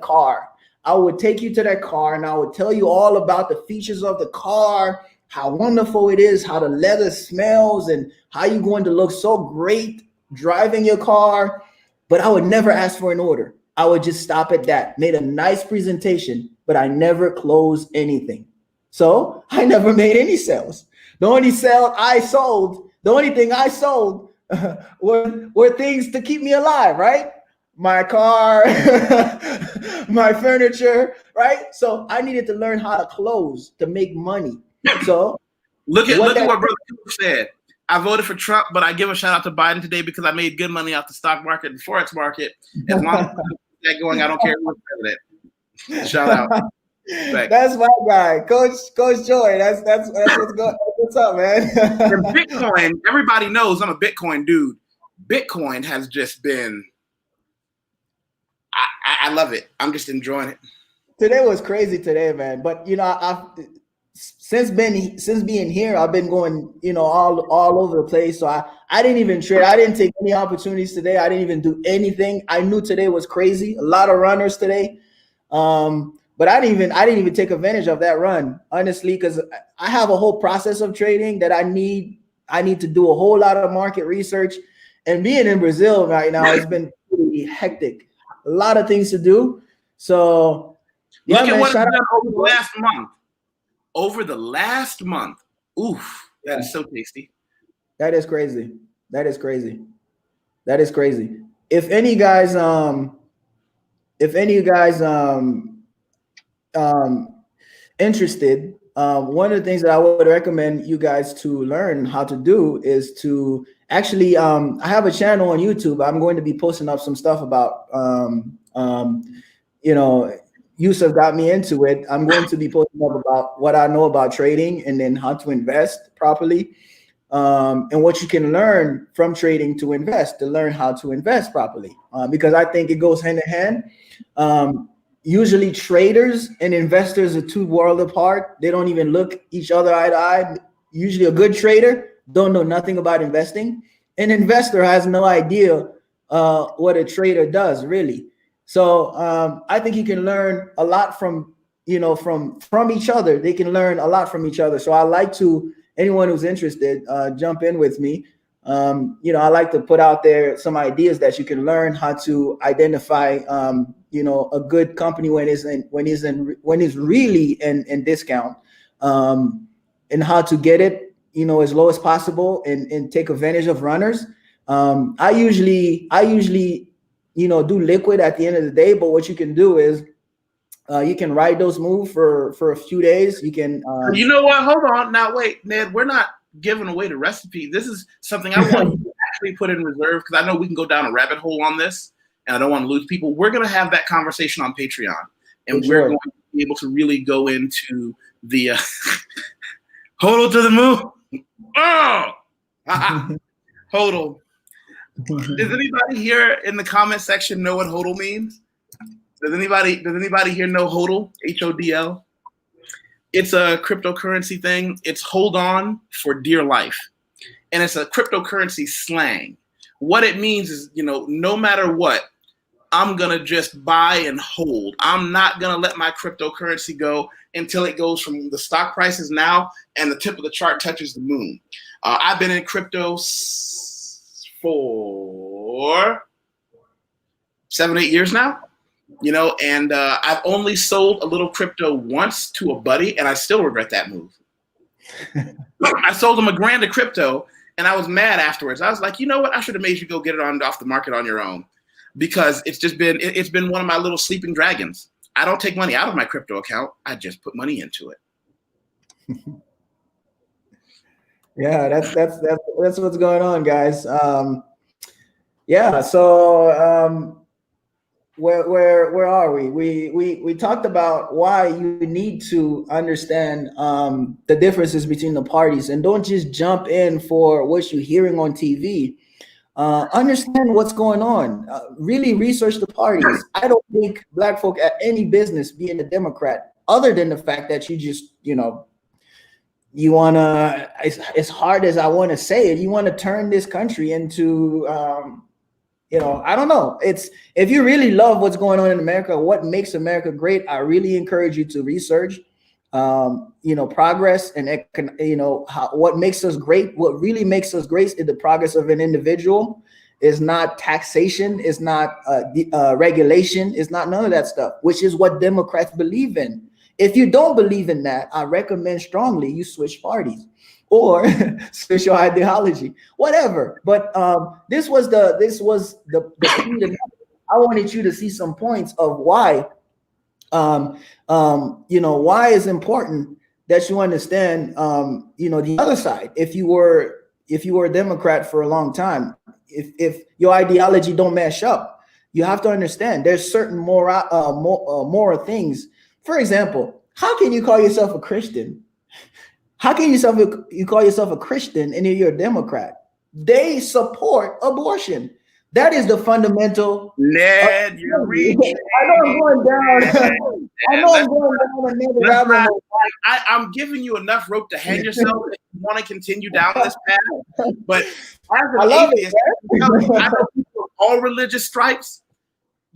car. I would take you to that car and I would tell you all about the features of the car, how wonderful it is, how the leather smells, and how you're going to look so great driving your car. But I would never ask for an order. I would just stop at that. Made a nice presentation, but I never closed anything. So I never made any sales. The only thing I sold were things to keep me alive, right? My car, my furniture, right? So I needed to learn how to close to make money. So
look at what Brother Coach said. I voted for Trump, but I give a shout out to Biden today because I made good money off the stock market and forex market. As long as I keep that going, I don't care who's president. Shout out. Respect.
That's my guy, Coach Joy. That's what's going. What's up, man?
And Bitcoin, everybody knows I'm a Bitcoin dude. Bitcoin has just been. I love it. I'm just enjoying it.
Today was crazy today, man. But you know, since being here, I've been going, you know, all over the place. So I didn't even trade. I didn't take any opportunities today. I didn't even do anything. I knew today was crazy. A lot of runners today. But I didn't even take advantage of that run, honestly, because I have a whole process of trading that I need to do a whole lot of market research. And being in Brazil right now has been pretty hectic. A lot of things to do. So
look at what I've done over the last month. Over the last month. Oof, that is so tasty.
That is crazy. That is crazy. That is crazy. If any guys interested, one of the things that I would recommend you guys to learn how to do is to actually I have a channel on YouTube. I'm going to be posting up some stuff about you know, Yusef got me into it. I'm going to be posting up about what I know about trading and then how to invest properly, and what you can learn from trading to invest, to learn how to invest properly, because I think it goes hand in hand. Usually traders and investors are two worlds apart. They don't even look each other eye to eye. Usually a good trader don't know nothing about investing. An investor has no idea what a trader does, really. So I think you can learn a lot from each other. They can learn a lot from each other. So I like to, anyone who's interested, jump in with me. I like to put out there some ideas that you can learn how to identify a good company when it's really in discount, and how to get it as low as possible and take advantage of runners. I usually do liquid at the end of the day, but what you can do is you can ride those moves for a few days. You can
you know what, hold on now, wait, Ned, we're not giving away the recipe. This is something I want you to actually put in reserve, because I know we can go down a rabbit hole on this and I don't want to lose people. We're going to have that conversation on Patreon, and we're going to be able to really go into the hodl to the moon. Oh, hodl. Does anybody here in the comment section know what hodl means? Does anybody here know hodl? HODL? It's a cryptocurrency thing. It's hold on for dear life. And it's a cryptocurrency slang. What it means is, no matter what, I'm going to just buy and hold. I'm not going to let my cryptocurrency go until it goes from the stock prices now and the tip of the chart touches the moon. I've been in crypto for 7-8 years now. you know, and I've only sold a little crypto once to a buddy, and I still regret that move. I sold him $1,000 of crypto, and I was mad afterwards. I was like, you know what? I should have made you go get it off the market on your own, because it's been one of my little sleeping dragons. I don't take money out of my crypto account. I just put money into it.
Yeah, that's what's going on, guys. Yeah, so where are we? We talked about why you need to understand the differences between the parties, and don't just jump in for what you're hearing on TV. Understand what's going on. Really research the parties. I don't think Black folk at any business being a Democrat, other than the fact that you just, you want to, as hard as I want to say it, you want to turn this country into, I don't know. If you really love what's going on in America, what makes America great, I really encourage you to research, progress and, what makes us great. What really makes us great is the progress of an individual. Is not taxation, is not regulation, is not none of that stuff, which is what Democrats believe in. If you don't believe in that, I recommend strongly you switch parties or switch your ideology, whatever. But this was the key to, I wanted you to see some points of why, why it's important that you understand, the other side. If you were a Democrat for a long time, if your ideology don't match up, you have to understand there's certain moral things. For example, how can you call yourself a Christian? How can you call yourself a Christian and you're a Democrat? They support abortion. That is the fundamental.
Ned, you're reaching.
I know I'm going down. I'm going down another rabbit hole.
I'm giving you enough rope to hang yourself if you want to continue down this path. But as an atheist, I know people of all religious stripes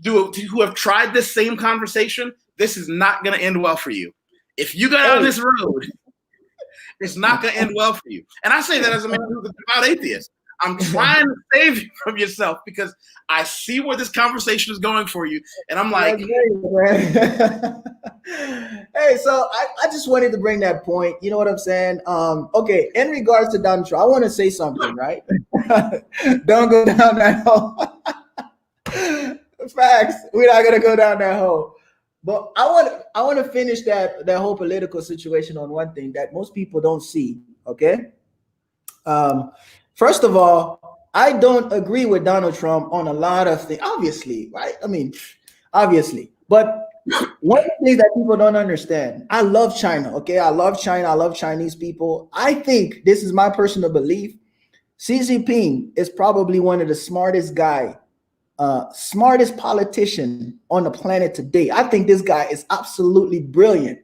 who have tried this same conversation. This is not going to end well for you. If you go down this road, it's not going to end well for you. And I say that as a man who's about atheist. I'm trying to save you from yourself because I see where this conversation is going for you. And I'm like,
hey, so I just wanted to bring that point. You know what I'm saying? Okay, in regards to Donald Trump, I want to say something, right? Don't go down that hole. Facts. We're not going to go down that hole. But I want to finish that whole political situation on one thing that most people don't see, okay? First of all, I don't agree with Donald Trump on a lot of things, obviously, right? I mean, obviously. But one of the things that people don't understand, I love China, okay? I love China. I love Chinese people. I think, this is my personal belief, Xi Jinping is probably one of the smartest politician on the planet today. I think this guy is absolutely brilliant.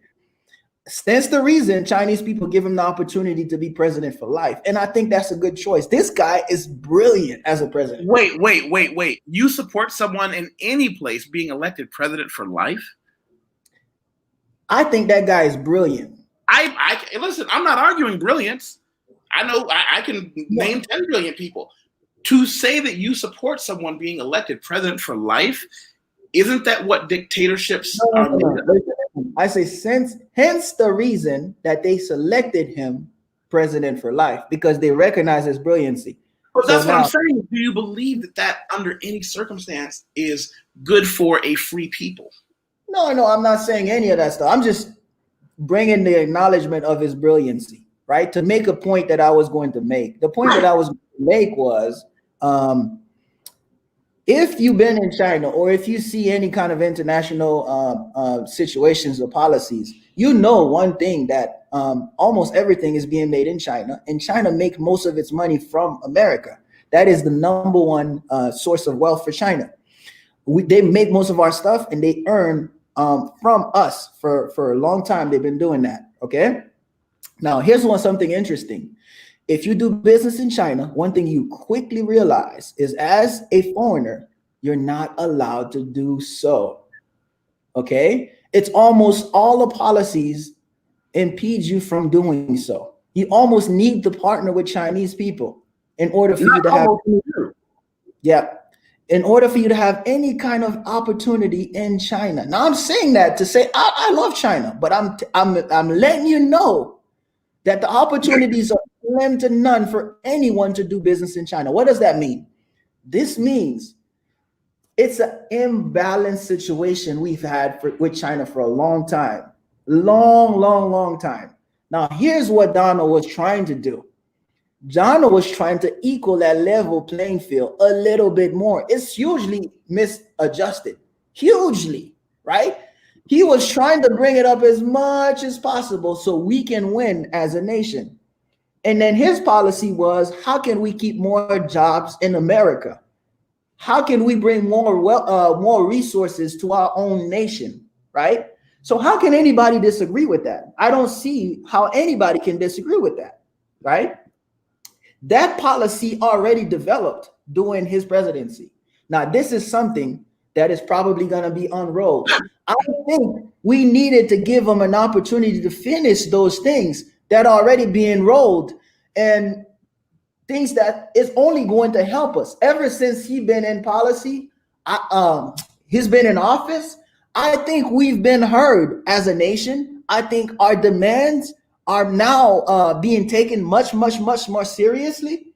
That's the reason Chinese people give him the opportunity to be president for life. And I think that's a good choice. This guy is brilliant as a president.
Wait. You support someone in any place being elected president for life?
I think that guy is brilliant.
Listen, I'm not arguing brilliance. I know I can name 10 billion people. To say that you support someone being elected president for life, isn't that what dictatorships are made of?
I say hence the reason that they selected him president for life, because they recognize his brilliancy.
But that's what I'm saying. Do you believe that under any circumstance is good for a free people?
No, I'm not saying any of that stuff. I'm just bringing the acknowledgement of his brilliancy, right? To make a point that I was going to make. The point that I was going to make was, if you've been in China or if you see any kind of international situations or policies, you know one thing, that almost everything is being made in China, and China makes most of its money from America. That is the number one source of wealth for China. They make most of our stuff and they earn from us for a long time. They've been doing that, okay? Now, here's something interesting. If you do business in China, one thing you quickly realize is, as a foreigner, you're not allowed to do so. Okay? It's almost all the policies impede you from doing so. You almost need to partner with Chinese people in order for you to have. Yeah. in order for you to have any kind of opportunity in China. Now I'm saying that to say I love China, but I'm letting you know that the opportunities are slim to none for anyone to do business in China. What does that mean? This means it's an imbalanced situation we've had with China for a long time. Long time. Now, here's what Donald was trying to do. Donald was trying to equal that level playing field a little bit more. It's hugely misadjusted, hugely, right? He was trying to bring it up as much as possible so we can win as a nation. And then his policy was, how can we keep more jobs in America? How can we bring more resources to our own nation, right? So how can anybody disagree with that? I don't see how anybody can disagree with that, right? That policy already developed during his presidency. Now, this is something that is probably going to be unrolled. I think we needed to give him an opportunity to finish those things that are already being rolled and things that is only going to help us. Ever since he's been in policy, he's been in office, I think we've been heard as a nation. I think our demands are now being taken much more seriously.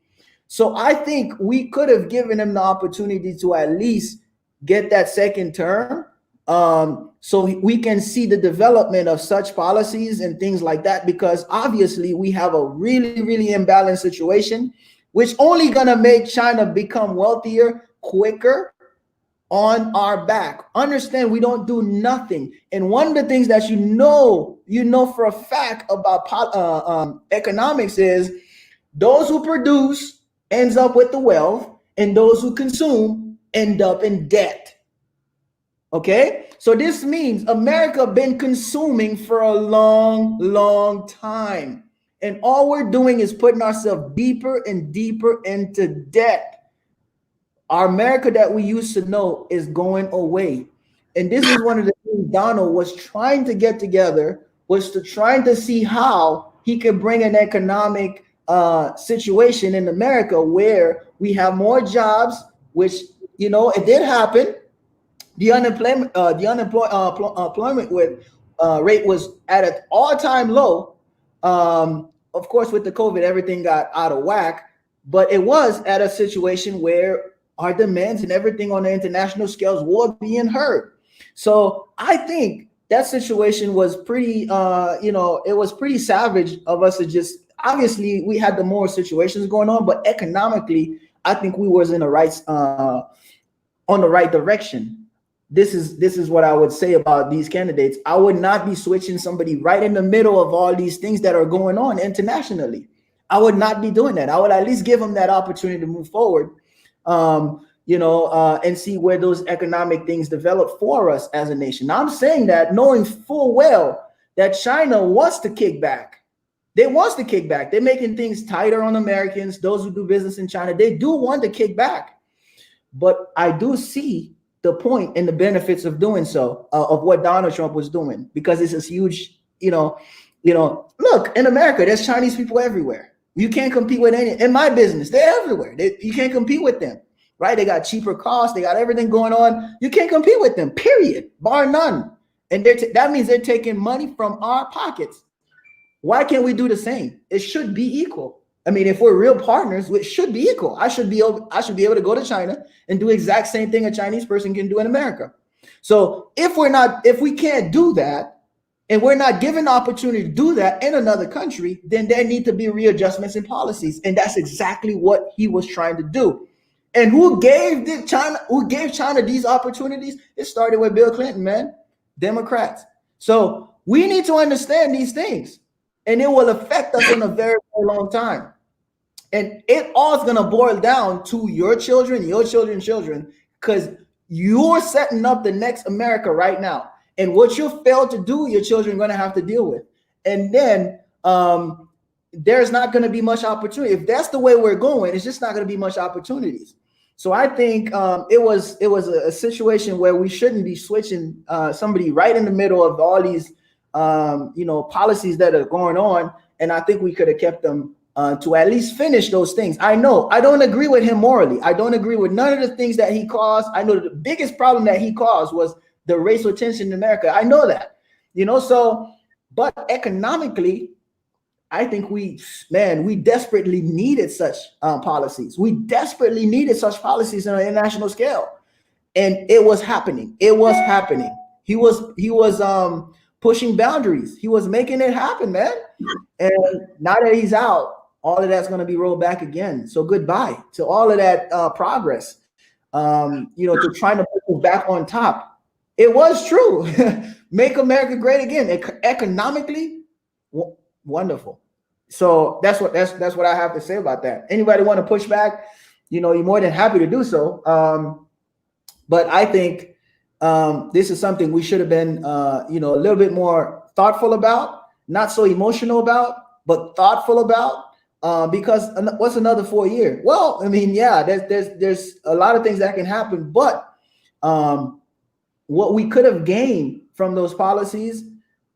So I think we could have given him the opportunity to at least get that second term, so we can see the development of such policies and things like that, because obviously we have a really imbalanced situation, which only gonna make China become wealthier quicker on our back. Understand, we don't do nothing. And one of the things that you know for a fact about economics is those who produce ends up with the wealth, and those who consume end up in debt. Okay, so this means America been consuming for a long time, and all we're doing is putting ourselves deeper and deeper into debt. Our America that we used to know is going away. And this is one of the things Donald was trying to get together, was to trying to see how he could bring an economic situation in America where we have more jobs, which, you know, it did happen. The unemployment rate was at an all-time low. Of course, with the COVID, everything got out of whack, but it was at a situation where our demands and everything on the international scales were being heard. So I think that situation was pretty, it was pretty savage of us to just, obviously we had the more situations going on, but economically, I think we was in the right, on the right direction. This is what I would say about these candidates. I would not be switching somebody right in the middle of all these things that are going on internationally. I would not be doing that. I would at least give them that opportunity to move forward, and see where those economic things develop for us as a nation. Now, I'm saying that knowing full well that China wants to kick back. They want to kick back. They're making things tighter on Americans, those who do business in China. They do want to kick back. But I do see the point and the benefits of doing so, of what Donald Trump was doing, because it's this huge, look, in America, there's Chinese people everywhere. You can't compete with any, in my business, they're everywhere. You can't compete with them, right? They got cheaper costs. They got everything going on. You can't compete with them, period, bar none. And that means they're taking money from our pockets. Why can't we do the same? It should be equal. I mean, if we're real partners, it should be equal. I should be able to go to China and do exact same thing a Chinese person can do in America. So if we can't do that, and we're not given the opportunity to do that in another country, then there need to be readjustments in policies. And that's exactly what he was trying to do. And who gave China these opportunities? It started with Bill Clinton, man, Democrats. So we need to understand these things, and it will affect us in a very, very long time. And it all is going to boil down to your children, your children's children, because you're setting up the next America right now. And what you fail to do, your children are going to have to deal with. And then there's not going to be much opportunity. If that's the way we're going, it's just not going to be much opportunities. So I think it was a situation where we shouldn't be switching somebody right in the middle of all these policies that are going on. And I think we could have kept them to at least finish those things. I know I don't agree with him morally. I don't agree with none of the things that he caused. I know the biggest problem that he caused was the racial tension in America. I know that, so, but economically, I think we desperately needed such policies. We desperately needed such policies on an international scale. And it was happening. It was happening. He was pushing boundaries. He was making it happen, man. And now that he's out, all of that's going to be rolled back again. So goodbye to all of that progress. To trying to put us back on top. It was true. Make America great again. Economically, wonderful. So that's what I have to say about that. Anybody want to push back? You're more than happy to do so. But I think this is something we should have been, a little bit more thoughtful about, not so emotional about, but thoughtful about. Because what's another 4 years? Well, I mean, yeah, there's a lot of things that can happen, but what we could have gained from those policies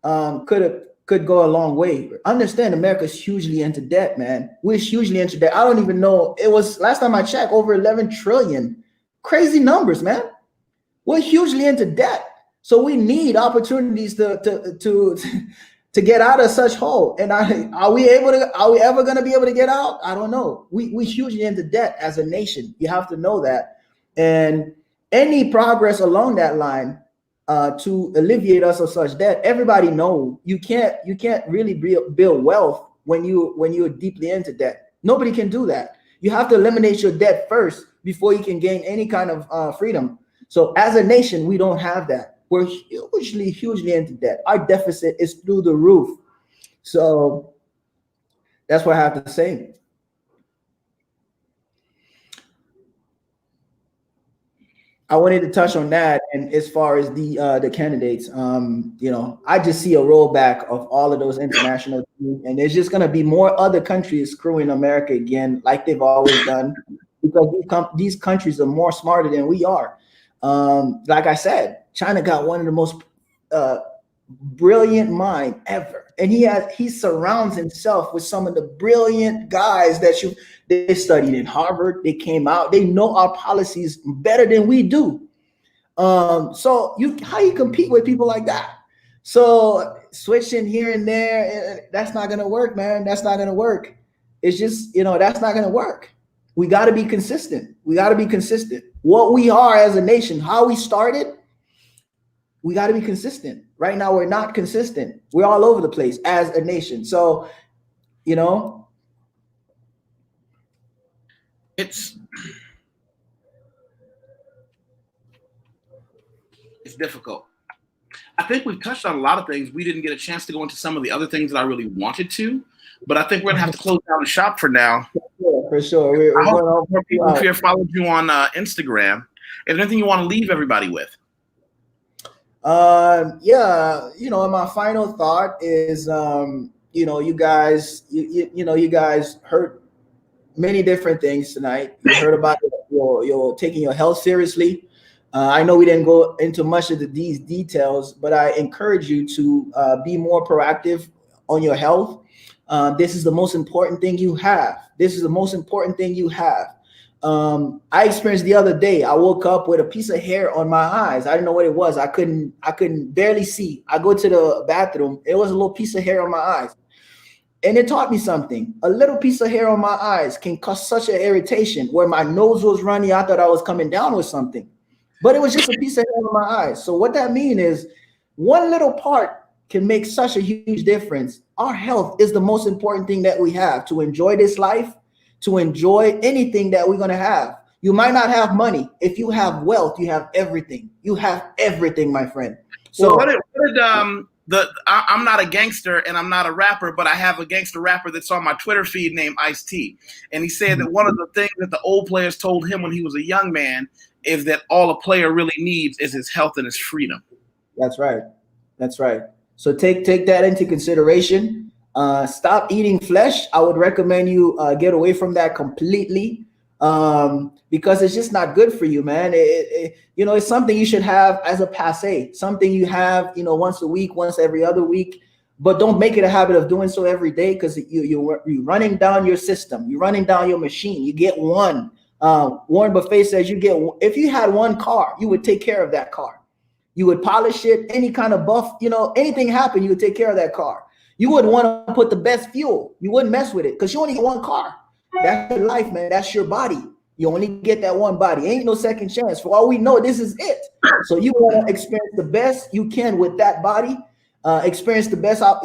could go a long way. Understand, America's hugely into debt, man. We're hugely into debt. I don't even know. It was last time I checked, over 11 trillion. Crazy numbers, man. We're hugely into debt, so we need opportunities to get out of such hole. And are we ever going to be able to get out? I don't know. We hugely into debt as a nation. You have to know that. And any progress along that line to alleviate us of such debt, everybody know you can't really build wealth when you're deeply into debt. Nobody can do that. You have to eliminate your debt first before you can gain any kind of freedom. So as a nation, we don't have that. We're hugely into debt. Our deficit is through the roof. So that's what I have to say. I wanted to touch on that, and as far as the candidates, I just see a rollback of all of those international teams, and there's just going to be more other countries screwing America again, like they've always done, because these countries are more smarter than we are. Like I said, China got one of the most brilliant mind ever, and he surrounds himself with some of the brilliant guys that they studied in Harvard. They came out, they know our policies better than we do. So how you compete with people like that? So switching here and there, that's not gonna work, man. That's not gonna work. It's just, that's not gonna work. We got to be consistent. We got to be consistent. What we are as a nation, how we started, we got to be consistent. Right now, we're not consistent. We're all over the place as a nation. So,
it's difficult. I think we've touched on a lot of things. We didn't get a chance to go into some of the other things that I really wanted to, but I think we're gonna have to close down the shop for now.
For sure. I hope
more people here followed you on Instagram. Is there anything you want to leave everybody with?
My final thought is, you guys heard many different things tonight. You heard about your taking your health seriously. I know we didn't go into much of these details, but I encourage you to be more proactive on your health. This is the most important thing you have. I experienced the other day, I woke up with a piece of hair on my eyes. I didn't know what it was. I couldn't barely see. I go to the bathroom. It was a little piece of hair on my eyes. And it taught me something. A little piece of hair on my eyes can cause such an irritation where my nose was runny. I thought I was coming down with something, but it was just a piece of hair on my eyes. So what that means is one little part can make such a huge difference. Our health is the most important thing that we have to enjoy this life, to enjoy anything that we're going to have. You might not have money. If you have wealth, you have everything. You have everything, my friend. So
I'm not a gangster and I'm not a rapper, but I have a gangster rapper that's on my Twitter feed named Ice-T. And he said that one of the things that the old players told him when he was a young man is that all a player really needs is his health and his freedom.
That's right. So take that into consideration. Stop eating flesh. I would recommend you get away from that completely, because it's just not good for you, man. It's something you should have as a passe, something you have, once a week, once every other week. but don't make it a habit of doing so every day, because you're running down your system. You're running down your machine. You get one. Warren Buffett says if you had one car, you would take care of that car. You would polish it, any kind of buff, anything happen, you would take care of that car. You wouldn't want to put the best fuel. You wouldn't mess with it because you only get one car. That's your life, man. That's your body. You only get that one body. Ain't no second chance. For all we know, this is it. So you want to experience the best you can with that body. Experience the best, of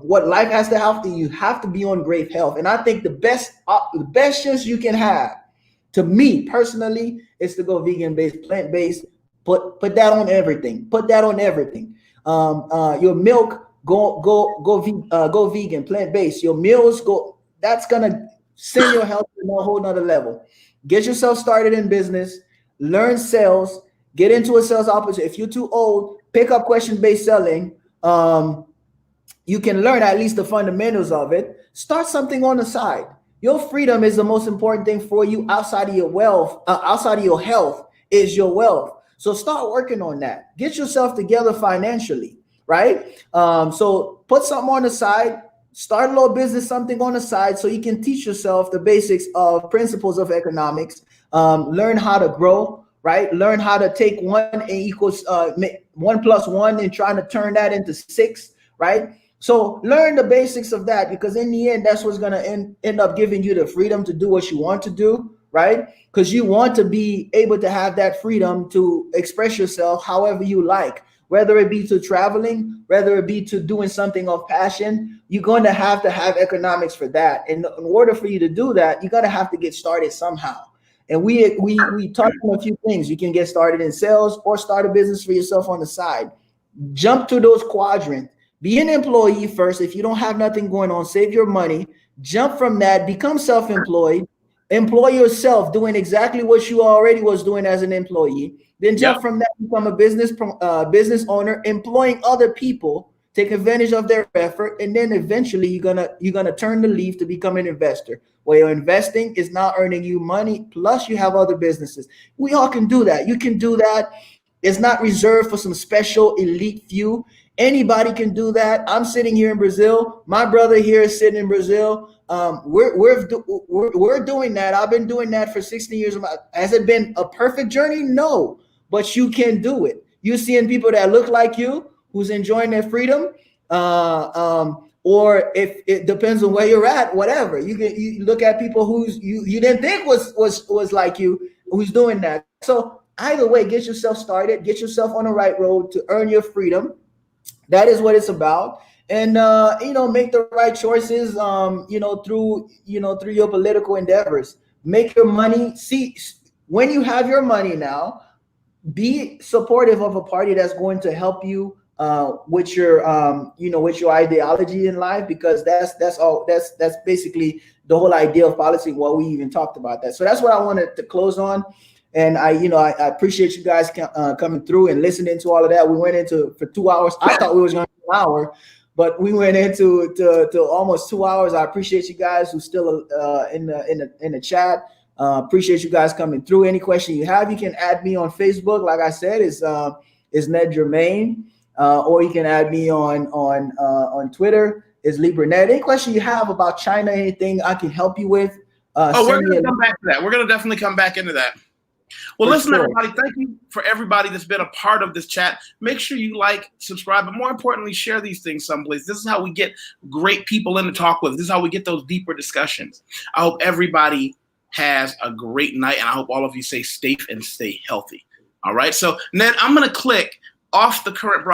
what life has to have. You have to be on great health. And I think the best chance you can have, to me personally, is to go vegan-based, plant-based. Put that on everything. Put that on everything. Your milk, go vegan, plant-based. Your meals, that's gonna send your health to a whole nother level. Get yourself started in business, learn sales, get into a sales opportunity. If you're too old, pick up question-based selling. You can learn at least the fundamentals of it. Start something on the side. Your freedom is the most important thing for you. Outside of your wealth, outside of your health, is your wealth. So start working on that. Get yourself together financially, right? So put something on the side. Start a little business, something on the side, so you can teach yourself the basics of principles of economics. Learn how to grow, right? Learn how to take 1 and equals 1 plus 1 and trying to turn that into 6, right? So learn the basics of that, because in the end, that's what's going to end up giving you the freedom to do what you want to do, right? Because you want to be able to have that freedom to express yourself however you like, whether it be to traveling, whether it be to doing something of passion. You're going to have economics for that. And in order for you to do that, you're going to have to get started somehow. And we talked on a few things. You can get started in sales or start a business for yourself on the side. Jump to those quadrants. Be an employee first. If you don't have nothing going on, save your money. Jump from that, become self-employed. Employ yourself doing exactly what you already was doing as an employee. Then jump from that, become a business owner, employing other people, take advantage of their effort, and then eventually you're gonna turn the leaf to become an investor, where you're investing is now earning you money, plus you have other businesses. We all can do that. You can do that. It's not reserved for some special elite few. Anybody can do that. I'm sitting here in Brazil. My brother here is sitting in Brazil. We're doing that. I've been doing that for 16 years. Has it been a perfect journey? No, but you can do it. You're seeing people that look like you, who's enjoying their freedom, or if it depends on where you're at, whatever. You look at people who's you didn't think was like you, who's doing that. So either way, get yourself started, get yourself on the right road to earn your freedom. That is what it's about. And make the right choices through your political endeavors. Make your money. See, when you have your money now, be supportive of a party that's going to help you with your ideology in life, because that's basically the whole idea of policy, what we even talked about that. So that's what I wanted to close on. And I appreciate you guys coming through and listening to all of that. We went into for 2 hours. I thought we was going to do an hour, but we went into to almost 2 hours. I appreciate you guys who's still in the chat. Appreciate you guys coming through. Any question you have, you can add me on Facebook. Like I said, is Ned Germain, or you can add me on Twitter. Is LibraNed. Any question you have about China, anything I can help you with?
We're going to come back to that. We're going to definitely come back into that. Well, listen, everybody, thank you for everybody that's been a part of this chat. Make sure you like, subscribe, but more importantly, share these things someplace. This is how we get great people in to talk with. This is how we get those deeper discussions. I hope everybody has a great night, and I hope all of you stay safe and stay healthy. All right. So, Ned, I'm going to click off the current broadcast.